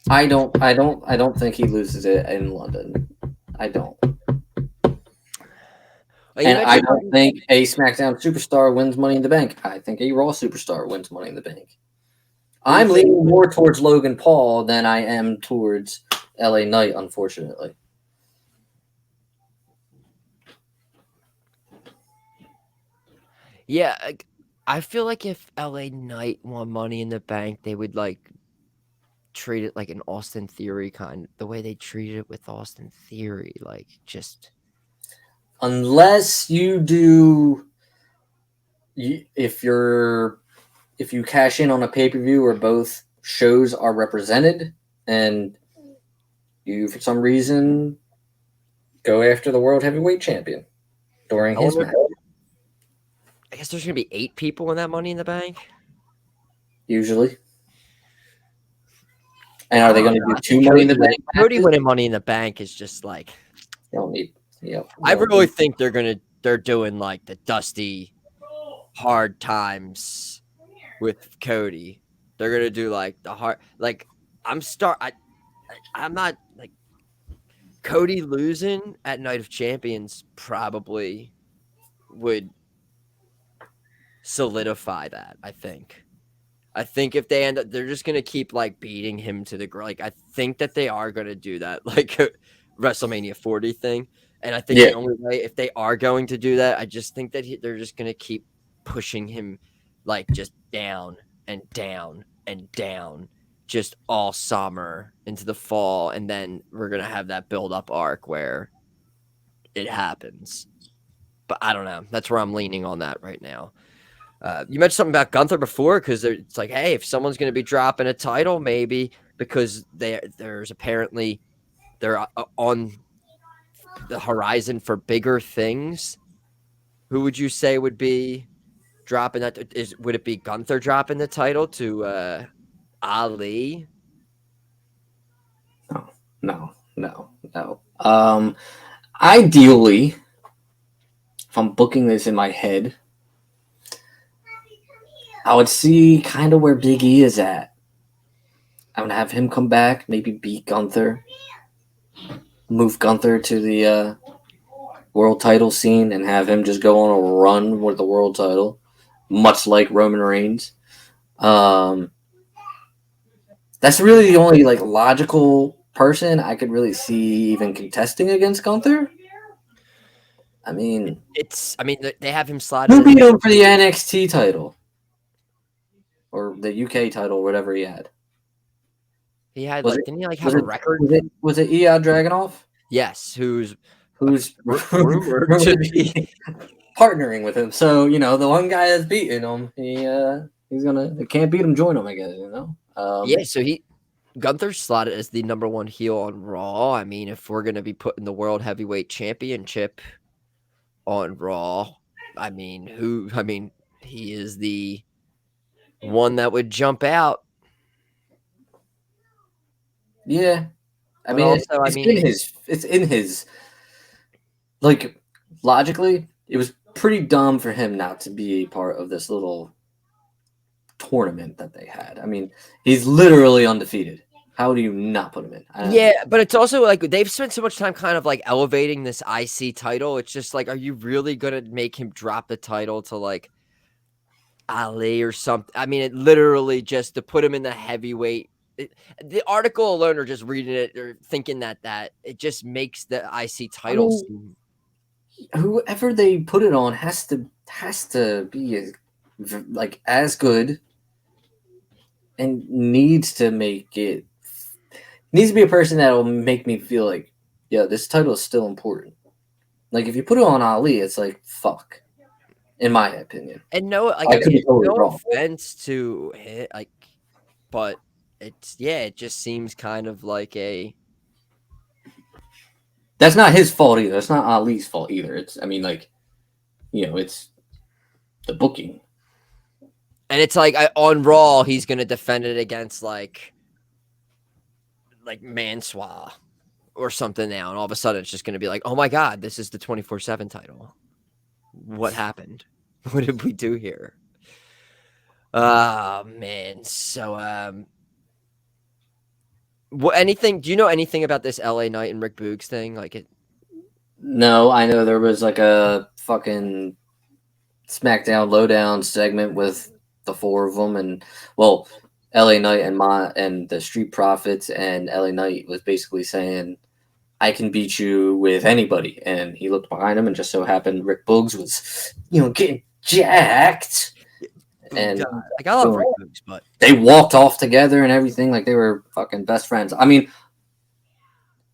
I don't think he loses it in London. I don't. And I don't think a SmackDown superstar wins Money in the Bank. I think a Raw superstar wins Money in the Bank. I'm leaning more towards Logan Paul than I am towards LA Knight, unfortunately. Yeah, I feel like if LA Knight won Money in the Bank, they would like treat it like an Austin Theory kind, the way they treated it with Austin Theory, like just. Unless you do, if you cash in on a pay-per-view where both shows are represented, and you for some reason go after the World Heavyweight Champion during his match. I guess there's gonna be 8 people in that Money in the Bank. Usually. And are they going to do 2 Money in the Bank? Cody winning Money in the Bank is just like. Don't need. Yep. I really think they're doing like the Dusty hard times with Cody. They're gonna do like the hard, like I'm not like Cody losing at Night of Champions probably would solidify that. I think if they end up, they're just gonna keep like beating him to the ground. Like I think that they are gonna do that, like WrestleMania 40 thing. And I think the only way, if they are going to do that, I just think that they're just going to keep pushing him like just down and down and down just all summer into the fall. And then we're going to have that build-up arc where it happens. But I don't know. That's where I'm leaning on that right now. You mentioned something about Gunther before because it's like, hey, if someone's going to be dropping a title, maybe because there's apparently they're on the horizon for bigger things. Who would you say would be dropping that? Would it be Gunther dropping the title to Ali? No. Ideally, if I'm booking this in my head, I would see kind of where Big E is at. I would have him come back, maybe beat Gunther. Move Gunther to the world title scene and have him just go on a run with the world title, much like Roman Reigns. That's really the only like logical person I could really see even contesting against Gunther. I mean, they have him slide. Who beat him for the NXT title or the UK title, whatever he had? He had didn't he have a record? Was it Ilya Dragunov? Yes, who's rumored to be partnering with him. So the one guy that's beating him, they can't beat him, join him. I guess So Gunther's slotted as the number 1 heel on Raw. I mean, if we're gonna be putting the World Heavyweight Championship on Raw, he is the one that would jump out. Yeah. I But mean, also, it's in his, like, logically, it was pretty dumb for him not to be a part of this little tournament that they had. I mean, he's literally undefeated. How do you not put him in? Yeah, but it's also like they've spent so much time kind of like elevating this IC title. It's just like, are you really gonna make him drop the title to like Ali or something? I mean, it literally just to put him in the heavyweight. The article alone, or just reading it or thinking that it just makes the IC title seem. Whoever they put it on has to be like as good, and needs to be a person that will make me feel like, yeah, this title is still important. Like if you put it on Ali, it's like fuck, in my opinion. And no, like I could be totally no wrong. offense to it, like, but it just seems kind of like a. That's not his fault either. That's not Ali's fault either. It's it's the booking. And it's like on Raw, he's gonna defend it against like Mansoor or something now, and all of a sudden it's just gonna be like, oh my god, this is the 24/7 title. What happened? What did we do here? Oh man. So what anything? Do you know anything about this LA Knight and Rick Boogs thing? Like it? No, I know there was like a fucking SmackDown Lowdown segment with the four of them, and well, LA Knight and the Street Profits, and LA Knight was basically saying, I can beat you with anybody. And he looked behind him, and just so happened Rick Boogs was, getting jacked. And God, like I love Rick Boogs, but they walked off together and everything like they were fucking best friends. I mean,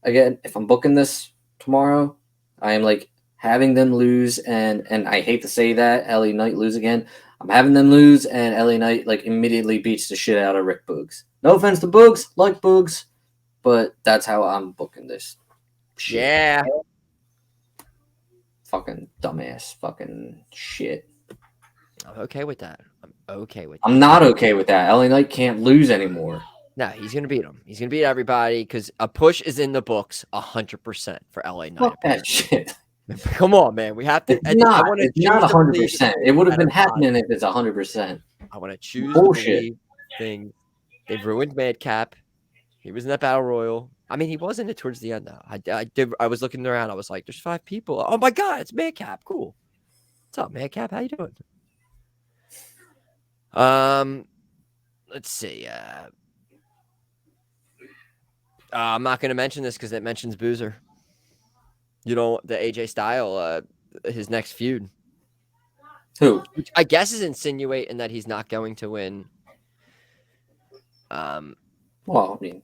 again, if I'm booking this tomorrow, I am like having them lose, and I hate to say that, LA Knight lose again. I'm having them lose, and LA Knight like immediately beats the shit out of Rick Boogs. No offense to Boogs, like Boogs, but that's how I'm booking this. Shit. Yeah. Fucking dumbass, fucking shit. I'm okay with that. I'm not okay with that. LA Knight can't lose anymore. No, he's gonna beat him. He's gonna beat everybody because a push is in the books 100% for LA Knight. Fuck that shit. Come on, man. We have to. It's not 100%. It would have been happening if it's 100%. I want to choose bullshit thing. They've ruined Madcap. He was in that battle royal. I mean, he was in it towards the end though. I was looking around. I was like, "There's 5 people. Oh my god, it's Madcap. Cool. What's up, Madcap? How you doing?" Let's see. I'm not going to mention this because it mentions Boozer. You know, the AJ Styles, his next feud. Who? Which I guess is insinuating that he's not going to win. Well, I mean,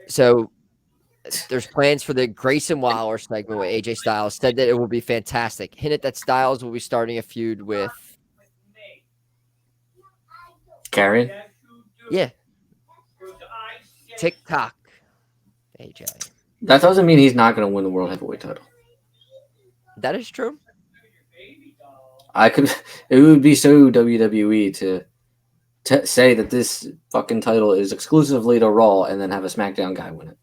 so there's plans for the Grayson Waller segment with AJ Styles. Said that it will be fantastic. Hinted that Styles will be starting a feud with Karen? Yeah. TikTok. AJ. That doesn't mean he's not going to win the World Heavyweight title. That is true. It would be so WWE to say that this fucking title is exclusively to Raw and then have a SmackDown guy win it.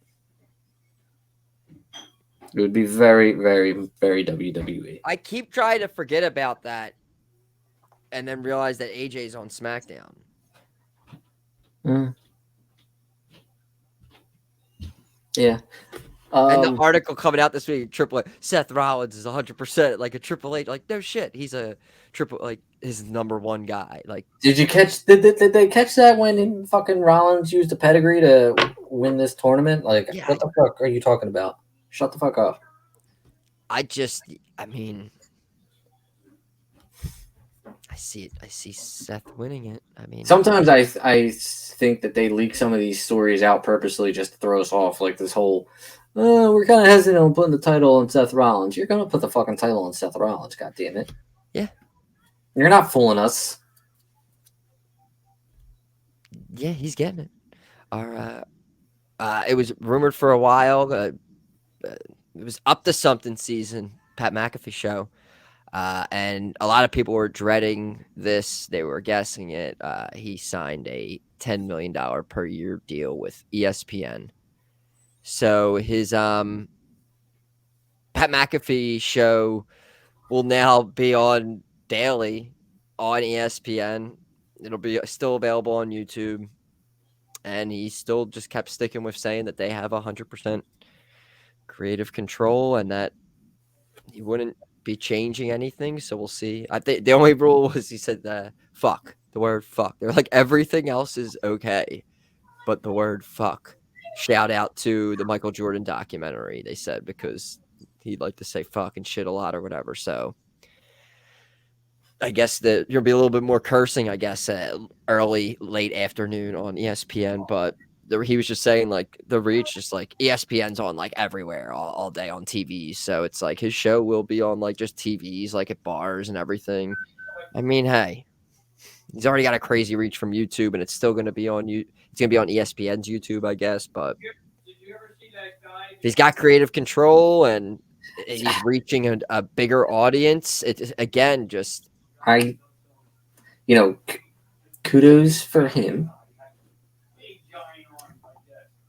It would be very, very, very WWE. I keep trying to forget about that and then realize that AJ's on SmackDown. Yeah. And the article coming out this week, Triple H, Seth Rollins is 100% like a Triple H. Like, no shit. He's a triple, like, his number one guy. Like, did you catch, did they catch that when fucking Rollins used a pedigree to win this tournament? Like, yeah, what the fuck are you talking about? Shut the fuck up. I mean, I see it. I see Seth winning it. I mean, sometimes I think that they leak some of these stories out purposely just to throw us off. Like this whole, we're kind of hesitant on putting the title on Seth Rollins. You're gonna put the fucking title on Seth Rollins. God damn it. Yeah. You're not fooling us. Yeah, he's getting it. It was rumored for a while. It was Up to Something season, Pat McAfee show. And a lot of people were dreading this. They were guessing it. He signed a $10 million per year deal with ESPN. So his Pat McAfee show will now be on daily on ESPN. It'll be still available on YouTube. And he still just kept sticking with saying that they have 100% creative control and that he wouldn't be changing anything. So we'll see. I think the only rule was he said fuck, the word fuck. They're like, everything else is okay, but the word fuck. Shout out to the Michael Jordan documentary, they said, because he'd like to say fuck and shit a lot or whatever. So I guess that you'll be a little bit more cursing, I guess, early, late afternoon on ESPN. But he was just saying, like, the reach, just like ESPN's on like everywhere all day on TV. So it's like his show will be on like just TVs, like at bars and everything. I mean, hey, he's already got a crazy reach from YouTube, and it's still going to be on you. It's going to be on ESPN's YouTube, I guess. But he's got creative control and he's reaching a bigger audience. It's again just. Kudos for him.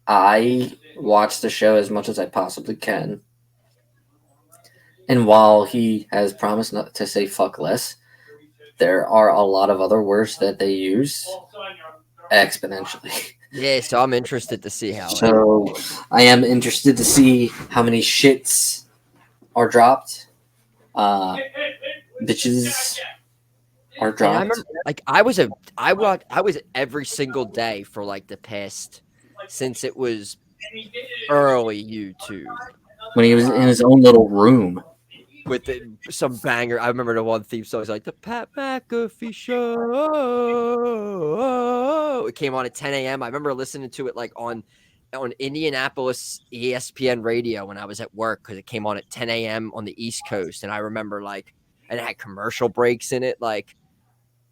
I watch the show as much as I possibly can. And while he has promised not to say fuck less, there are a lot of other words that they use exponentially. Yeah, so I'm interested to see how. So I am interested to see how many shits are dropped. Bitches are dropped. I remember, like I was every single day for like the past since it was early YouTube. When he was in his own little room. With some banger. I remember the one theme song was like the Pat McAfee show. It came on at 10 a.m. I remember listening to it like on Indianapolis ESPN radio when I was at work because it came on at 10 a.m. on the East Coast. And I remember and it had commercial breaks in it.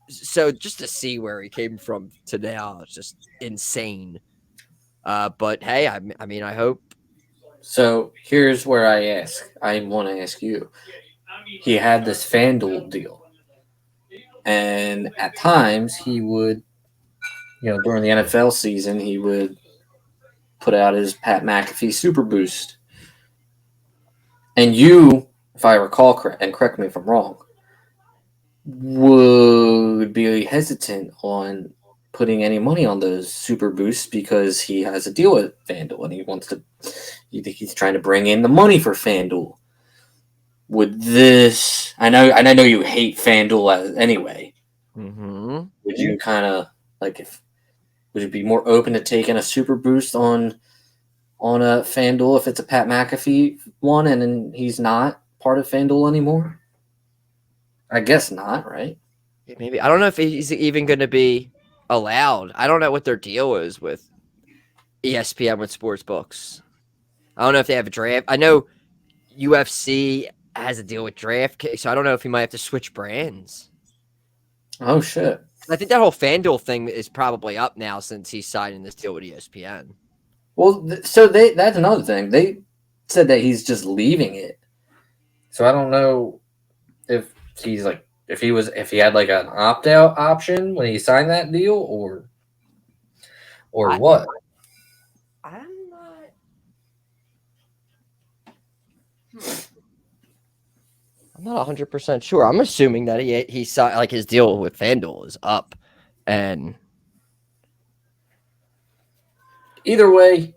So just to see where he came from to now, it's just insane. But hey, I mean, I hope. So here's where I want to ask you. He had this FanDuel deal. And at times he would, during the NFL season, he would put out his Pat McAfee Super Boost. And you, if I recall correct, and correct me if I'm wrong, would be hesitant on putting any money on those Super Boosts because he has a deal with FanDuel and you think he's trying to bring in the money for FanDuel. Would this, I know you hate FanDuel anyway. Mm-hmm. Would you kind of would you be more open to taking a Super Boost on a FanDuel if it's a Pat McAfee one and then he's not part of FanDuel anymore? I guess not, right? Maybe. I don't know if he's even going to be allowed. I don't know what their deal is with ESPN with sports books. I don't know if they have a draft. I know UFC has a deal with DraftKings, so I don't know if he might have to switch brands. Oh, shit. I think that whole FanDuel thing is probably up now since he's signing this deal with ESPN. Well, that's another thing. They said that he's just leaving it. So I don't know if he's if he had like an opt-out option when he signed that deal or what. I'm not. I'm not 100% sure. I'm assuming that he signed his deal with FanDuel is up, and either way,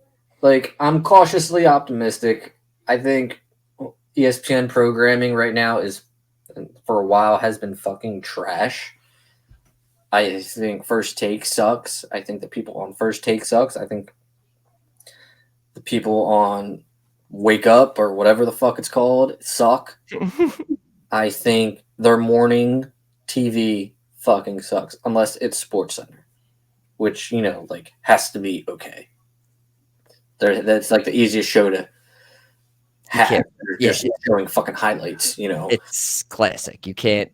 I'm cautiously optimistic. I think ESPN programming right now for a while has been fucking trash. I think First Take sucks. I think the people on First Take sucks. I think the people on Wake Up or whatever the fuck it's called suck. I think their morning TV fucking sucks unless it's SportsCenter, which has to be okay. That's the easiest show to have. Just showing fucking highlights. It's classic. You can't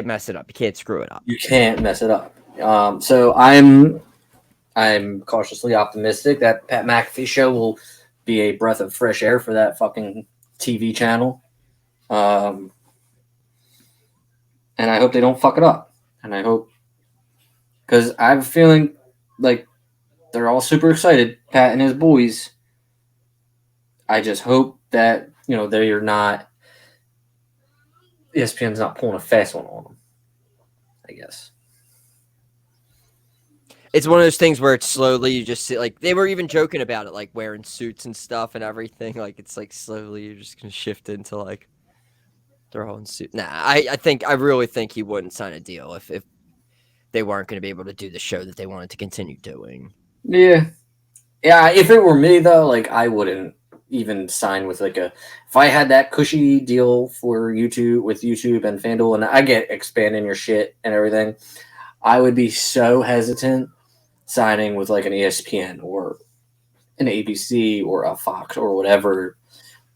mess it up. You can't screw it up. You can't mess it up. So I'm cautiously optimistic that Pat McAfee show will be a breath of fresh air for that fucking TV channel. and I hope they don't fuck it up. And I hope, because I have a feeling like they're all super excited, Pat and his boys. I just hope that, they're not, ESPN's not pulling a fast one on them, I guess. It's one of those things where it's slowly, you just see, like, they were even joking about it, like, wearing suits and stuff and everything. Like, it's like slowly you're just going to shift into, like, they're all in suits. Nah, I really think he wouldn't sign a deal if they weren't going to be able to do the show that they wanted to continue doing. Yeah. Yeah, if it were me, though, like, I wouldn't even sign with, like, if I had that cushy deal for YouTube, with YouTube and FanDuel, and I get expanding your shit and everything, I would be so hesitant signing with, like, an ESPN or an ABC or a Fox or whatever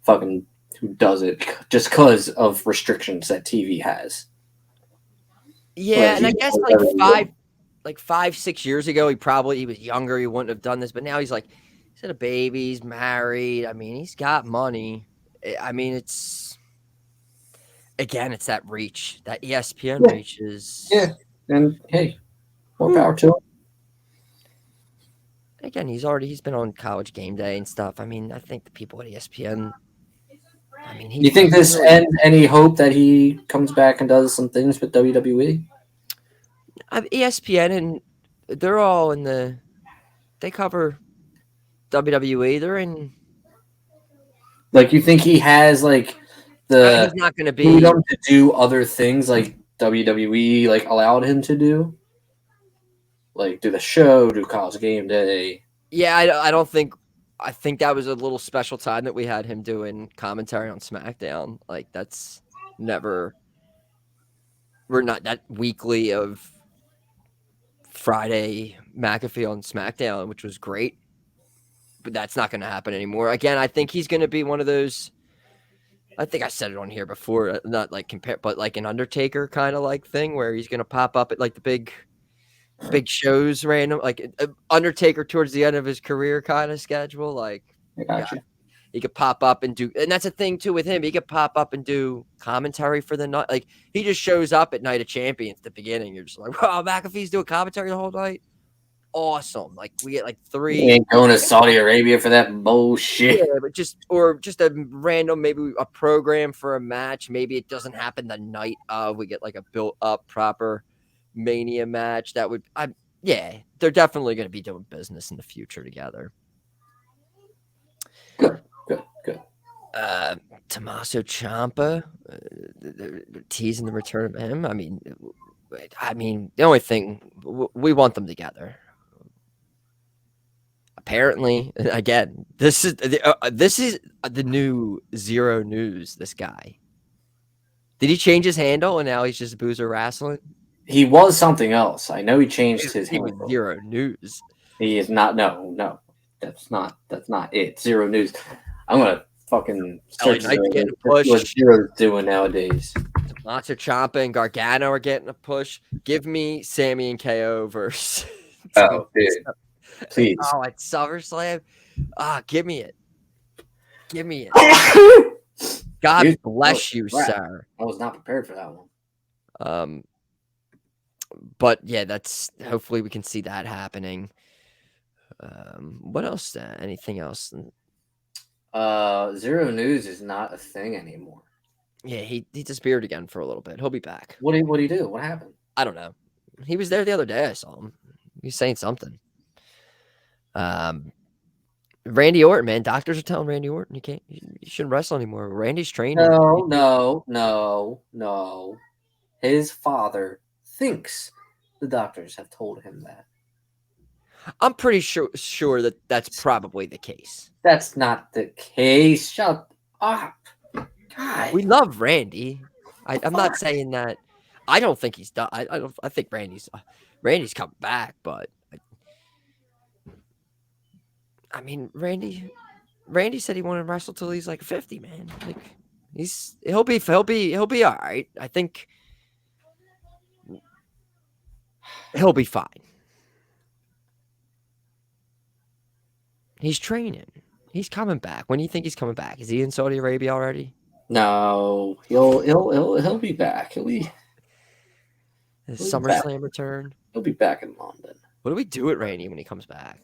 fucking who does it, just because of restrictions that TV has. Yeah, and I guess like 5-6 years ago, he was younger, he wouldn't have done this, but now he's had a baby, he's married. I mean, he's got money. I mean, it's that reach, that ESPN reach is. Yeah, and hey, more power to him. Again, he's been on College Game Day and stuff. I mean, I think the people at ESPN. I mean, you think this ends any hope that he comes back and does some things with WWE? ESPN, and they're all they cover WWE. They're in. Like, you think he has like he's not going to be freedom to do other things like WWE like allowed him to do, like do the show, do College Game Day. Yeah, I don't think. I think that was a little special time that we had him doing commentary on SmackDown. Like, that's never. We're not that weekly of Friday McAfee on SmackDown, which was great, but that's not going to happen anymore. Again, I think he's going to be one of those. I think I said it on here before, not like but like an Undertaker kind of like thing where he's going to pop up at like the big shows random, like Undertaker towards the end of his career kind of schedule. Like, he could pop up and do, and that's a thing too with him. He could pop up and do commentary for the night. Like, he just shows up at Night of Champions at the beginning. You're just like, wow, McAfee's doing commentary the whole night. Awesome. Like, we get like 3. He ain't going to Saudi Arabia for that bullshit. Yeah, but just a random, maybe a program for a match. Maybe it doesn't happen the night of. We get like a built up proper Mania match. That would, they're definitely going to be doing business in the future together. Good. Tommaso Ciampa, they're teasing the return of him. I mean, the only thing, we want them together. Apparently, again, this is the new Zero News. This guy, did he change his handle and now he's just Boozer Wrestling? He was something else. I know he changed his handle. He was Zero News. He is not. No, that's not it. Zero News. I'm gonna fucking search what Zero's doing nowadays. Tommaso Ciampa and Gargano are getting a push. Give me Sammy and KO versus. Oh, dude. Please. Oh, at SummerSlam. Give me it. Give me it. God bless you, sir. I was not prepared for that one. But yeah, that's, hopefully we can see that happening. What else? Anything else? Zero News is not a thing anymore. Yeah, he disappeared again for a little bit. He'll be back. What did he do? What happened? I don't know. He was there the other day. I saw him. He's saying something. Randy Orton, man. Doctors are telling Randy Orton you shouldn't wrestle anymore. Randy's training. No. His father thinks the doctors have told him that. I'm pretty sure that that's probably the case. That's not the case. Shut up. God. We love Randy. I'm not saying that. I don't think he's done. I think Randy's coming back, but I mean, Randy said he wanted to wrestle till he's like 50, man. Like, he'll be all right. I think he'll be fine. He's training. He's coming back. When do you think he's coming back? Is he in Saudi Arabia already? No, he'll be back. His He'll be back. SummerSlam return. He'll be back in London. What do we do with Randy when he comes back?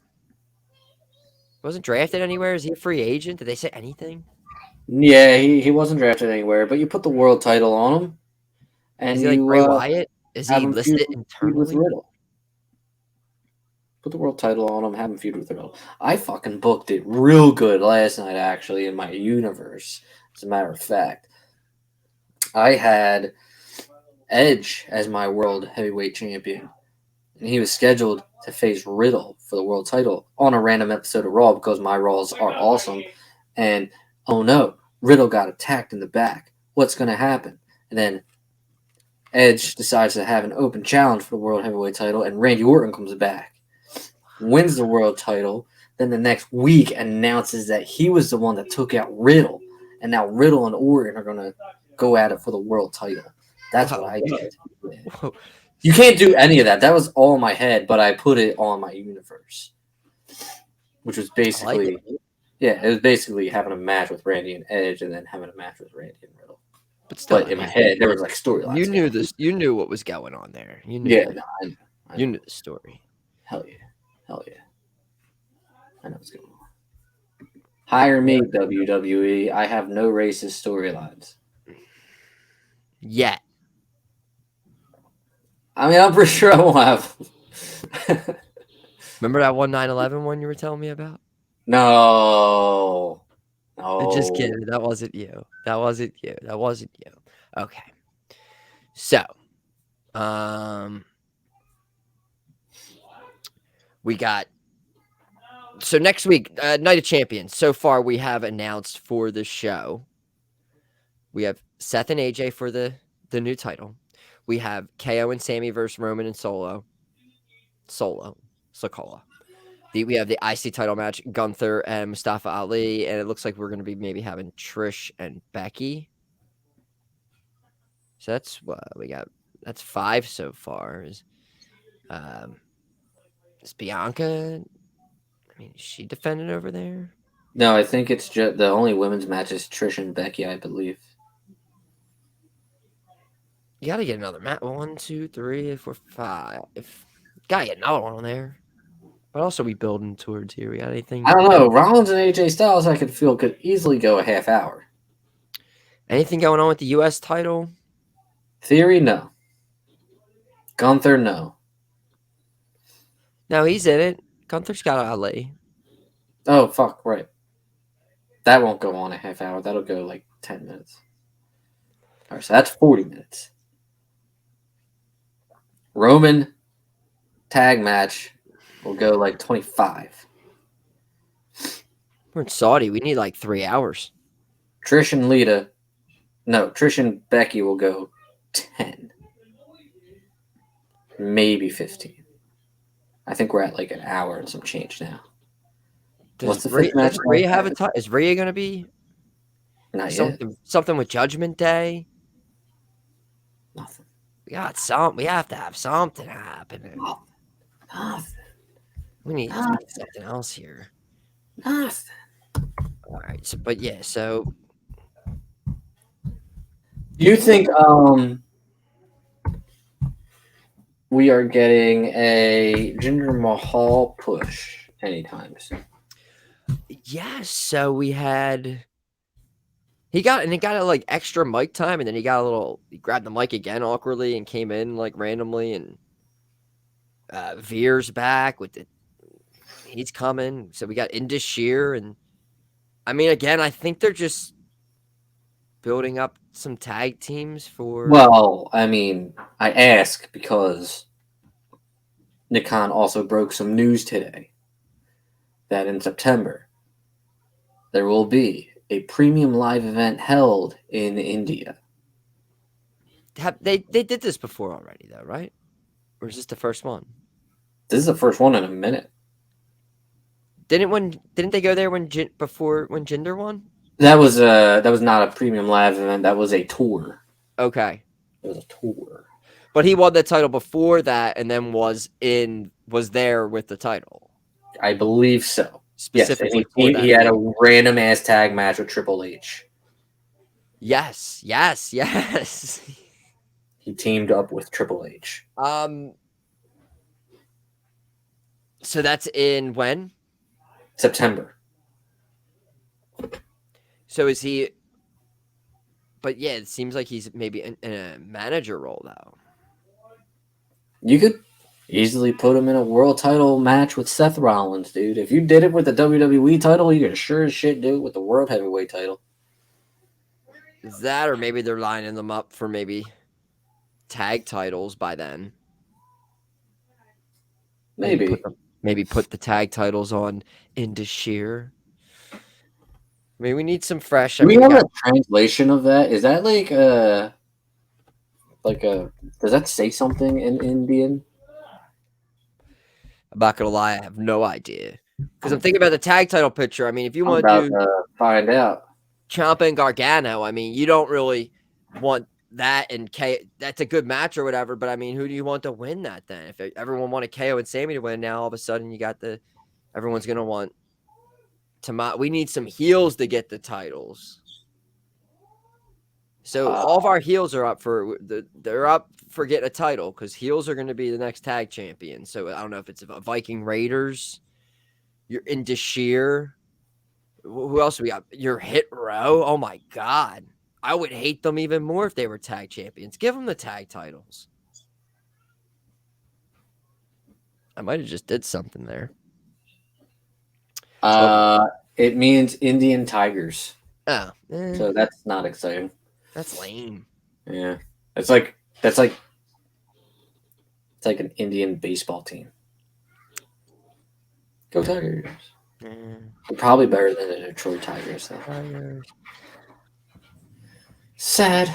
Wasn't drafted anywhere. Is he a free agent? Did they say anything? Yeah, he wasn't drafted anywhere, but you put the world title on him, and Is he like you Bray Wyatt? Is have he him listed feud with internally? Riddle. Put the world title on him, have him feud with Riddle. I fucking booked it real good last night, actually, in my universe. As a matter of fact, I had Edge as my world heavyweight champion, and he was scheduled to face Riddle for the world title on a random episode of Raw because my Raws are awesome. And oh no, Riddle got attacked in the back. What's going to happen? And then Edge decides to have an open challenge for the world heavyweight title, and Randy Orton comes back, wins the world title, then the next week announces that he was the one that took out Riddle, and now Riddle and Orton are going to go at it for the world title. That's what I did. You can't do any of that. That was all in my head, but I put it on my universe, which was basically, it was basically having a match with Randy and Edge, and then having a match with Randy and Riddle. But still, in my head, there was like storylines. You knew this. You knew what was going on there. You knew. Yeah, you knew the story. Hell yeah. I know what's going on. Hire me, WWE. I have no racist storylines. Yet. I mean, I'm pretty sure I won't have. Remember that 9/11 one you were telling me about? No. Just kidding. That wasn't you. Okay. So, we got. So next week, Night of Champions. So far, we have announced for the show. We have Seth and AJ for the new title. We have KO and Sammy versus Roman and Sokola. We have the IC title match, Gunther and Mustafa Ali, and it looks like we're going to be maybe having Trish and Becky. So that's what we got. That's 5 so far. Is Bianca? I mean, is she defending over there? No, I think it's just the only women's match is Trish and Becky, I believe. You got to get another match. 1, 2, 3, 4, 5. Got to get another one on there. What else are we building towards here? We got anything? I don't know. Rollins and AJ Styles, I could easily go a half hour. Anything going on with the U.S. title? Theory, no. Gunther, no. No, he's in it. Gunther's got Ali. Oh, fuck, right. That won't go on a half hour. That'll go like 10 minutes. All right, so that's 40 minutes. Roman tag match will go like 25. We're in Saudi. We need like 3 hours. Trish and Becky will go 10. Maybe 15. I think we're at like an hour and some change now. What's the fifth match? Does Rhea have a title? Is Rhea going to be? Not yet. Something with Judgment Day? Nothing. We got something. We have to have something happening. Nothing. We need something else here. Nothing. All right. So, but yeah. So, do you think we are getting a Jinder Mahal push anytime soon? yes. So we had. He got like extra mic time, and then he grabbed the mic again awkwardly and came in like randomly, and Veer's back he's coming. So we got Indus Sheer, and I mean, again, I think they're just building up some tag teams for. Well, I mean, I ask because Nick Khan also broke some news today that in September there will be a premium live event held in India. They did this before already, though, right? Or is this the first one? This is the first one in a minute. Didn't they go there when Jinder won? That was not a premium live event. That was a tour. Okay, it was a tour. But he won the title before that, and then was there with the title. I believe so. Specifically, yes, he had a random ass tag match with Triple H. Yes. He teamed up with Triple H. So that's in when? September. So is he? But yeah, it seems like he's maybe in a manager role though. You could easily put him in a world title match with Seth Rollins, dude. If you did it with the WWE title, you could sure as shit do it with the World Heavyweight title. Is that, or maybe they're lining them up for maybe tag titles by then? Maybe. Maybe put the tag titles on into Sheer. I mean, we need some fresh. Do we have a translation of that? Is that like a does that say something in Indian? I'm not gonna lie, I have no idea. Because I'm thinking about the tag title picture. I mean, if you want to find out, Ciampa and Gargano, I mean, you don't really want that and that's a good match or whatever. But I mean, who do you want to win that then? If everyone wanted KO and Sammy to win, now all of a sudden you got everyone's gonna want we need some heels to get the titles. So all of our heels are up they're up for getting a title because heels are going to be the next tag champion. So I don't know if it's a Viking Raiders. You're into Sheer. Who else we got? Your Hit Row. Oh my God. I would hate them even more if they were tag champions. Give them the tag titles. I might have just did something there. It means Indian Tigers. Oh. So that's not exciting. That's lame. Yeah. It's like an Indian baseball team. Go Tigers. Probably better than the Detroit Tigers, though. Tigers. Sad.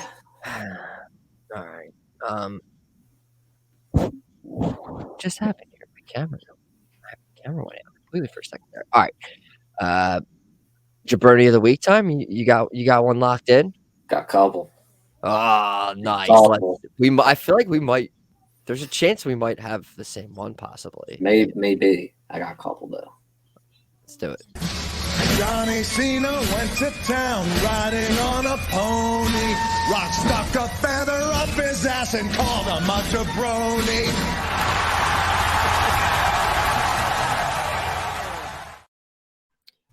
All right. Just happened here. My camera went out completely for a second there. All right. jaBROni of the week time. You got one locked in? Got a couple. Oh, nice. I feel like we might. There's a chance we might have the same one, possibly. Maybe. I got a couple though. Let's do it. Johnny Cena went to town riding on a pony. Rock stuck a feather up his ass and called him a jaBROni.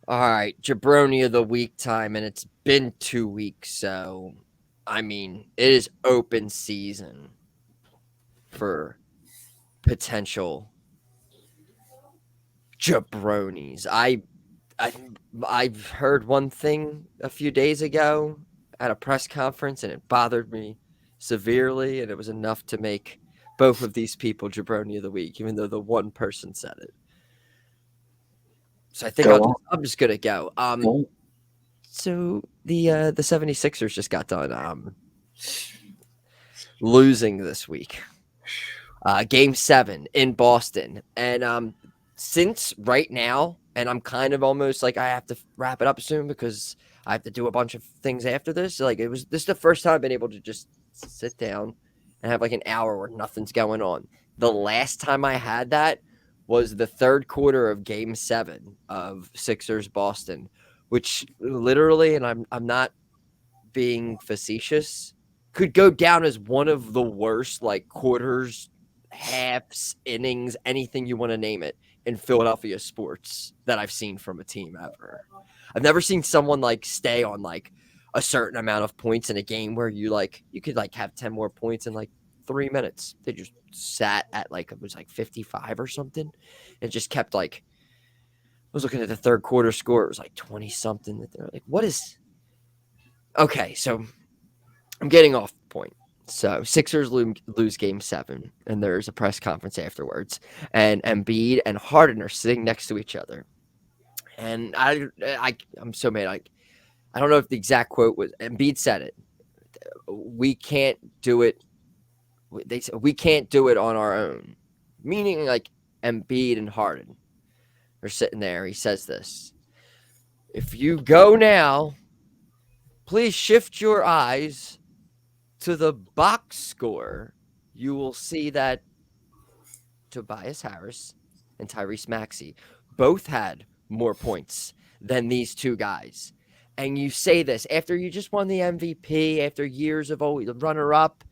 All right, jaBROni of the week time, and it's been 2 weeks, so I mean, it is open season for potential jaBROnis. I've heard one thing a few days ago at a press conference, and it bothered me severely, and it was enough to make both of these people jaBROni of the week, even though the one person said it. So I think I'm just gonna go. So the 76ers just got done losing this week. Game 7 in Boston. And since right now, and I'm kind of almost like I have to wrap it up soon because I have to do a bunch of things after this. Like this is the first time I've been able to just sit down and have like an hour where nothing's going on. The last time I had that was the third quarter of Game 7 of Sixers Boston, which literally, and I'm not being facetious, could go down as one of the worst like quarters, halves, innings, anything you want to name it in Philadelphia sports that I've seen from a team ever. I've never seen someone like stay on like a certain amount of points in a game where you could like have 10 more points in like 3 minutes. They just sat at like, it was like 55 or something. And just kept like, I was looking at the third quarter score. It was like 20 something. That they're like, what is? Okay. So I'm getting off point. So Sixers lose Game 7, and there's a press conference afterwards, and Embiid and Harden are sitting next to each other. And I'm so mad. I don't know if the exact quote was, Embiid said it. We can't do it. They said, we can't do it on our own. Meaning like Embiid and Harden are sitting there. He says this. If you go now, please shift your eyes to the box score. You will see that Tobias Harris and Tyrese Maxey both had more points than these two guys. And you say this after you just won the MVP, after years of always runner-up.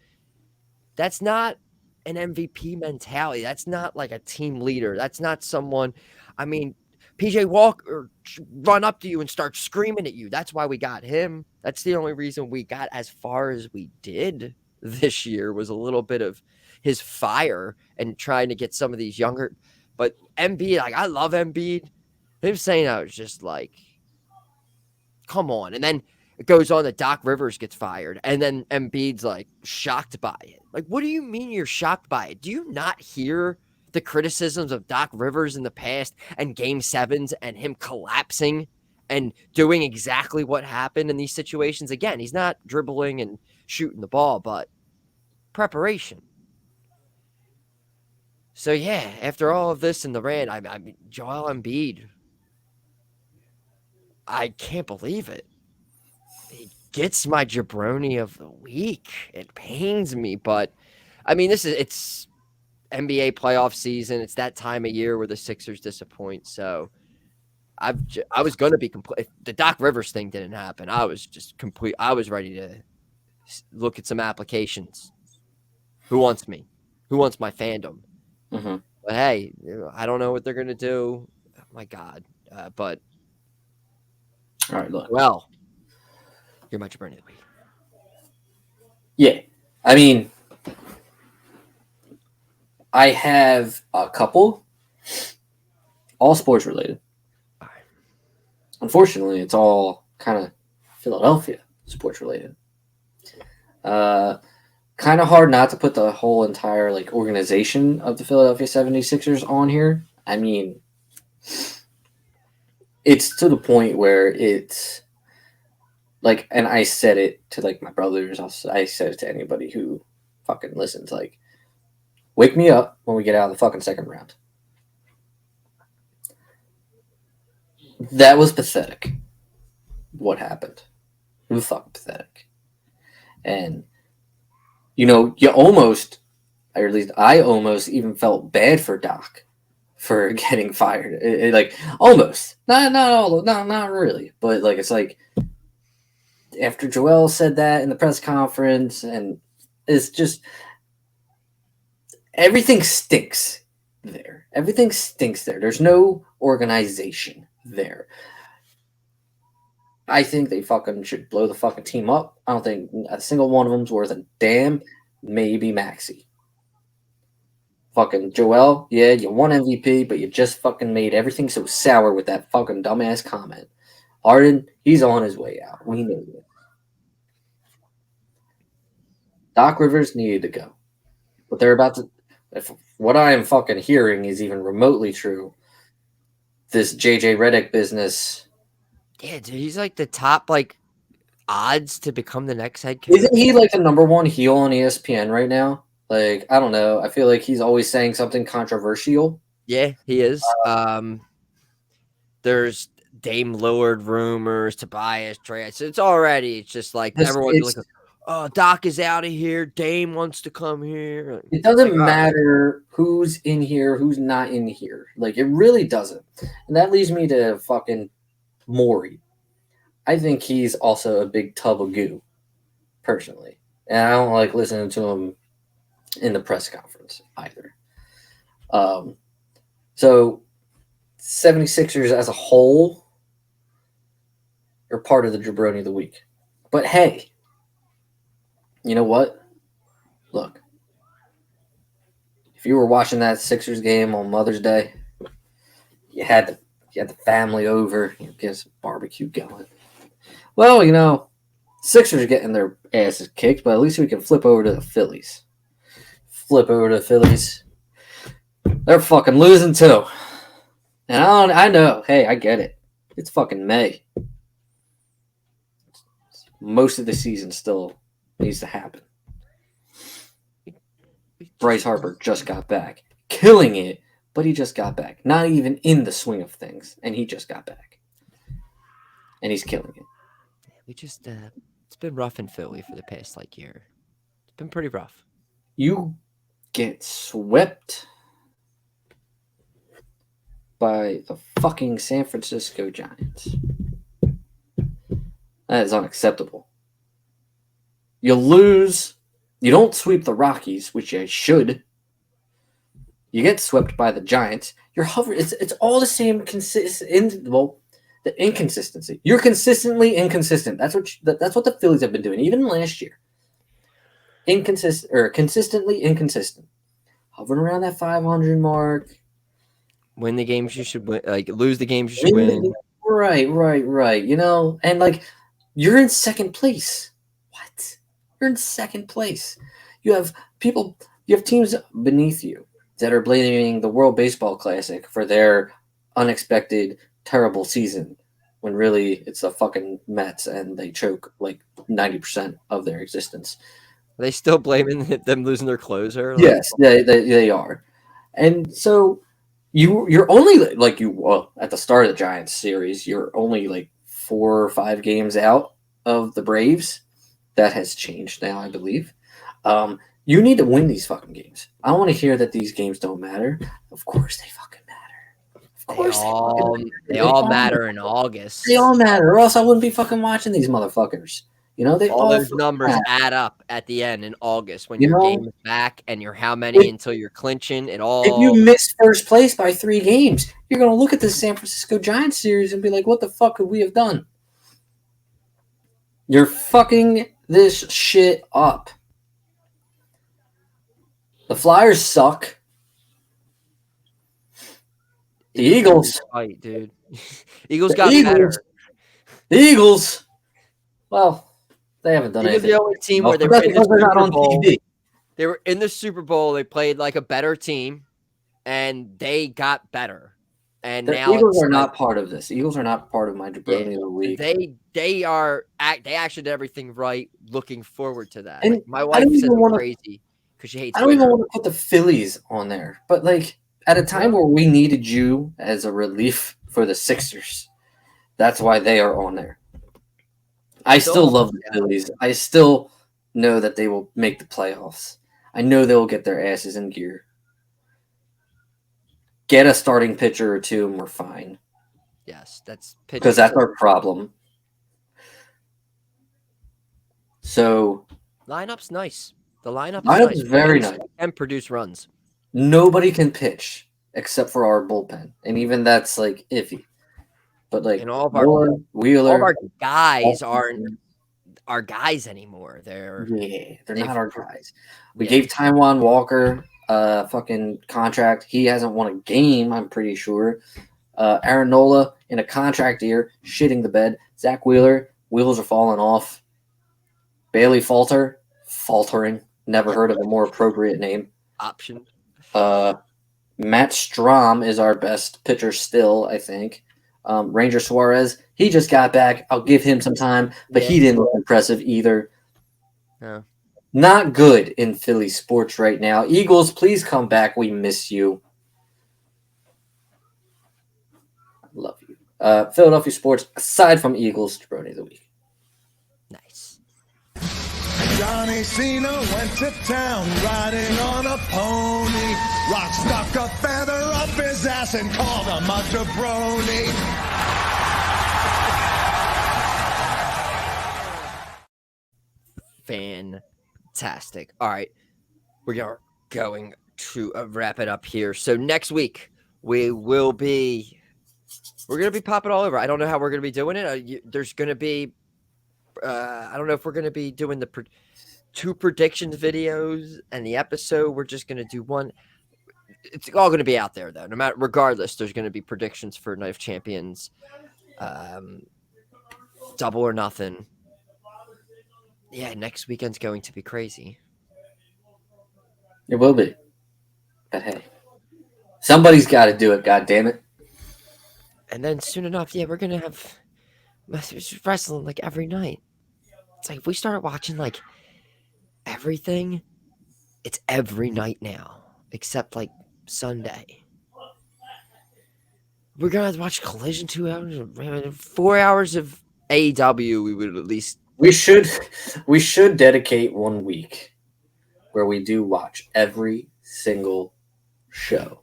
That's not an MVP mentality. That's not like a team leader. That's not someone. I mean, PJ Walker run up to you and start screaming at you. That's why we got him. That's the only reason we got as far as we did this year, was a little bit of his fire and trying to get some of these younger. But Embiid, like, I love Embiid. Him saying that was just like, come on. And then it goes on that Doc Rivers gets fired, and then Embiid's like shocked by it. Like, what do you mean you're shocked by it? Do you not hear the criticisms of Doc Rivers in the past and game sevens and him collapsing and doing exactly what happened in these situations? Again, he's not dribbling and shooting the ball, but preparation. So yeah, after all of this in the rant, I mean, Joel Embiid, I can't believe it. He gets my jabroni of the week. It pains me, but I mean, it's NBA playoff season. It's that time of year where the Sixers disappoint. So I was going to be complete. If the Doc Rivers thing didn't happen, I was just complete. I was ready to look at some applications. Who wants me? Who wants my fandom? Mm-hmm. But hey, I don't know what they're going to do. Oh my God. But all right, look. Well, you're my jabroni of the week. Yeah. I mean, I have a couple, all sports related. Unfortunately, it's all kind of Philadelphia sports related. Kind of hard not to put the whole entire like organization of the Philadelphia 76ers on here. I mean, it's to the point where it's like, and I said it to like my brothers. I said it to anybody who fucking listens. Like, wake me up when we get out of the fucking second round. That was pathetic. What happened? It was fucking pathetic. And, you know, you almost, or at least I almost even felt bad for Doc for getting fired. Like, almost. Not really. But, like, it's like, after Joel said that in the press conference, and it's just, everything stinks there. Everything stinks there. There's no organization there. I think they fucking should blow the fucking team up. I don't think a single one of them's worth a damn. Maybe Maxey. Fucking Joel, yeah, you won MVP, but you just fucking made everything so sour with that fucking dumbass comment. Harden, he's on his way out. We knew it. Doc Rivers needed to go. But they're about to, if what I am fucking hearing is even remotely true, this JJ Redick business. Yeah, dude, he's like the top like odds to become the next head coach. Isn't he like the number one heel on ESPN right now? Like, I don't know. I feel like he's always saying something controversial. Yeah, he is. There's Dame Lillard rumors, Tobias trades. It's just like everyone's like, oh, Doc is out of here. Dame wants to come here. It doesn't matter who's in here, who's not in here. Like, it really doesn't. And that leads me to fucking Maury. I think he's also a big tub of goo, personally. And I don't like listening to him in the press conference either. So 76ers as a whole are part of the jabroni of the week. But hey, you know what? Look, if you were watching that Sixers game on Mother's Day, you had the family over, you get some barbecue going. Well, you know, Sixers are getting their asses kicked, but at least we can flip over to the Phillies. They're fucking losing too. And I know, hey, I get it. It's fucking May. Most of the season still needs to happen. Bryce Harper just got back. Killing it, but he just got back. Not even in the swing of things, and he just got back. And he's killing it. We just, it's been rough in Philly for the past, like, year. It's been pretty rough. You get swept by the fucking San Francisco Giants. That is unacceptable. You lose You don't sweep the Rockies, which you should. You get swept by the Giants. You're hovering. It's all the same the inconsistency. You're consistently inconsistent. That's what the Phillies have been doing, even last year. Consistently inconsistent. Hovering around that 500 mark. Win the games you should win. Like lose the games you should win. Right. You know, and like you're in second place. What? You're in second place. You have teams beneath you that are blaming the World Baseball Classic for their unexpected, terrible season, when really it's the fucking Mets and they choke like 90% of their existence. Are they still blaming them losing their closer? Like, yes, they are. And so you're only at the start of the Giants series, you're only like 4 or 5 games out of the Braves. That has changed now, I believe. You need to win these fucking games. I don't want to hear that these games don't matter. Of course they fucking matter. Of course they all matter in August. They all matter, or else I wouldn't be fucking watching these motherfuckers. You know, they all those numbers add up at the end in August when your game is back and you're how many until you're clinching. If you miss first place by 3 games, you're gonna look at the San Francisco Giants series and be like, "What the fuck could we have done?" You're fucking this shit up. The Flyers suck. The Eagles, fight, dude. Eagles got better. The Eagles, well, they haven't done anything. The only team where they're not on TV. They were in the Super Bowl. They played like a better team, and they got better. And now Eagles are not part of this. Eagles are not part of my jaBROni of the week. They actually did everything right. Looking forward to that. And like, my wife said crazy because she hates. I don't even want to put the Phillies on there, but like at a time where we needed you as a relief for the Sixers, that's why they are on there. I still love the Phillies. I still know that they will make the playoffs. I know they will get their asses in gear. Get a starting pitcher or 2 and we're fine. Yes, because that's our problem. So lineup's nice. The lineup's nice. Very nice. And produce runs. Nobody can pitch except for our bullpen. And even that's like iffy. But like and all of Wheeler, all of our guys aren't our guys anymore. They're not our guys. We gave Taijuan Walker fucking contract. He hasn't won a game, I'm pretty sure. Aaron Nola in a contract year, shitting the bed. Zach Wheeler, wheels are falling off. Bailey faltering. Never heard of a more appropriate name. Option. Matt Strom is our best pitcher still, I think. Ranger Suarez, he just got back. I'll give him some time, but he didn't look impressive either. No. Not good in Philly sports right now. Eagles, please come back. We miss you. Love you. Philadelphia sports, aside from Eagles, jaBROni of the week. Nice. Johnny Cena went to town riding on a pony. Rock stuck a feather up his ass and called him a jaBROni. Fantastic. All right. We are going to wrap it up here. So next week, we're going to be popping all over. I don't know how we're going to be doing it. There's going to be, I don't know if we're going to be doing the 2 predictions videos and the episode. We're just going to do one. It's all going to be out there though. Regardless, there's going to be predictions for Night of Champions, Double or Nothing. Yeah, next weekend's going to be crazy. It will be. But hey, somebody's got to do it, God damn it. And then soon enough, we're going to have wrestling like every night. It's like if we start watching like everything, it's every night now, except like Sunday. We're going to have to watch Collision 2 hours, 4 hours of AEW. We would at least. We should dedicate 1 week where we do watch every single show.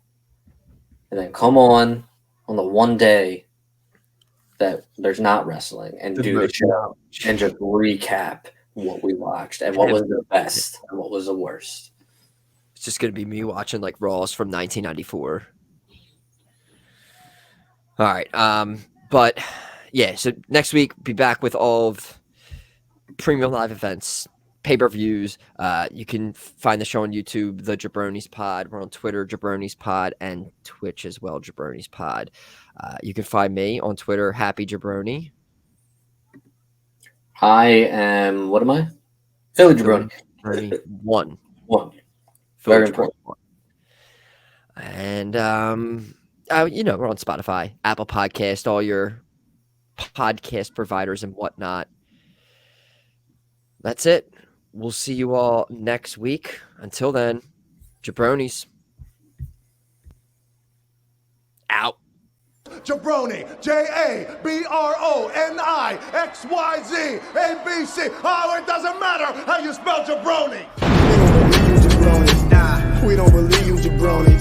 And then come on the one day that there's not wrestling and do the show and just recap what we watched and what was the best and what was the worst. It's just going to be me watching like Raws from 1994. All right. But yeah, so next week, be back with all of premium live events, pay-per-views. You can find the show on YouTube, the jaBROnis Pod. We're on Twitter, jaBROnis Pod, and Twitch as well, jaBROnis Pod. You can find me on Twitter, Happy jaBROni. I am, what am I? Philly jaBROni. jaBROni 1. Very important. And, we're on Spotify, Apple Podcast, all your podcast providers and whatnot. That's it. We'll see you all next week. Until then, jaBROnis. Out. jaBROni, jaBROni, XYZ, ABC. Oh, it doesn't matter how you spell jaBROni. We don't believe you, jaBROni. We don't believe you, jaBROni.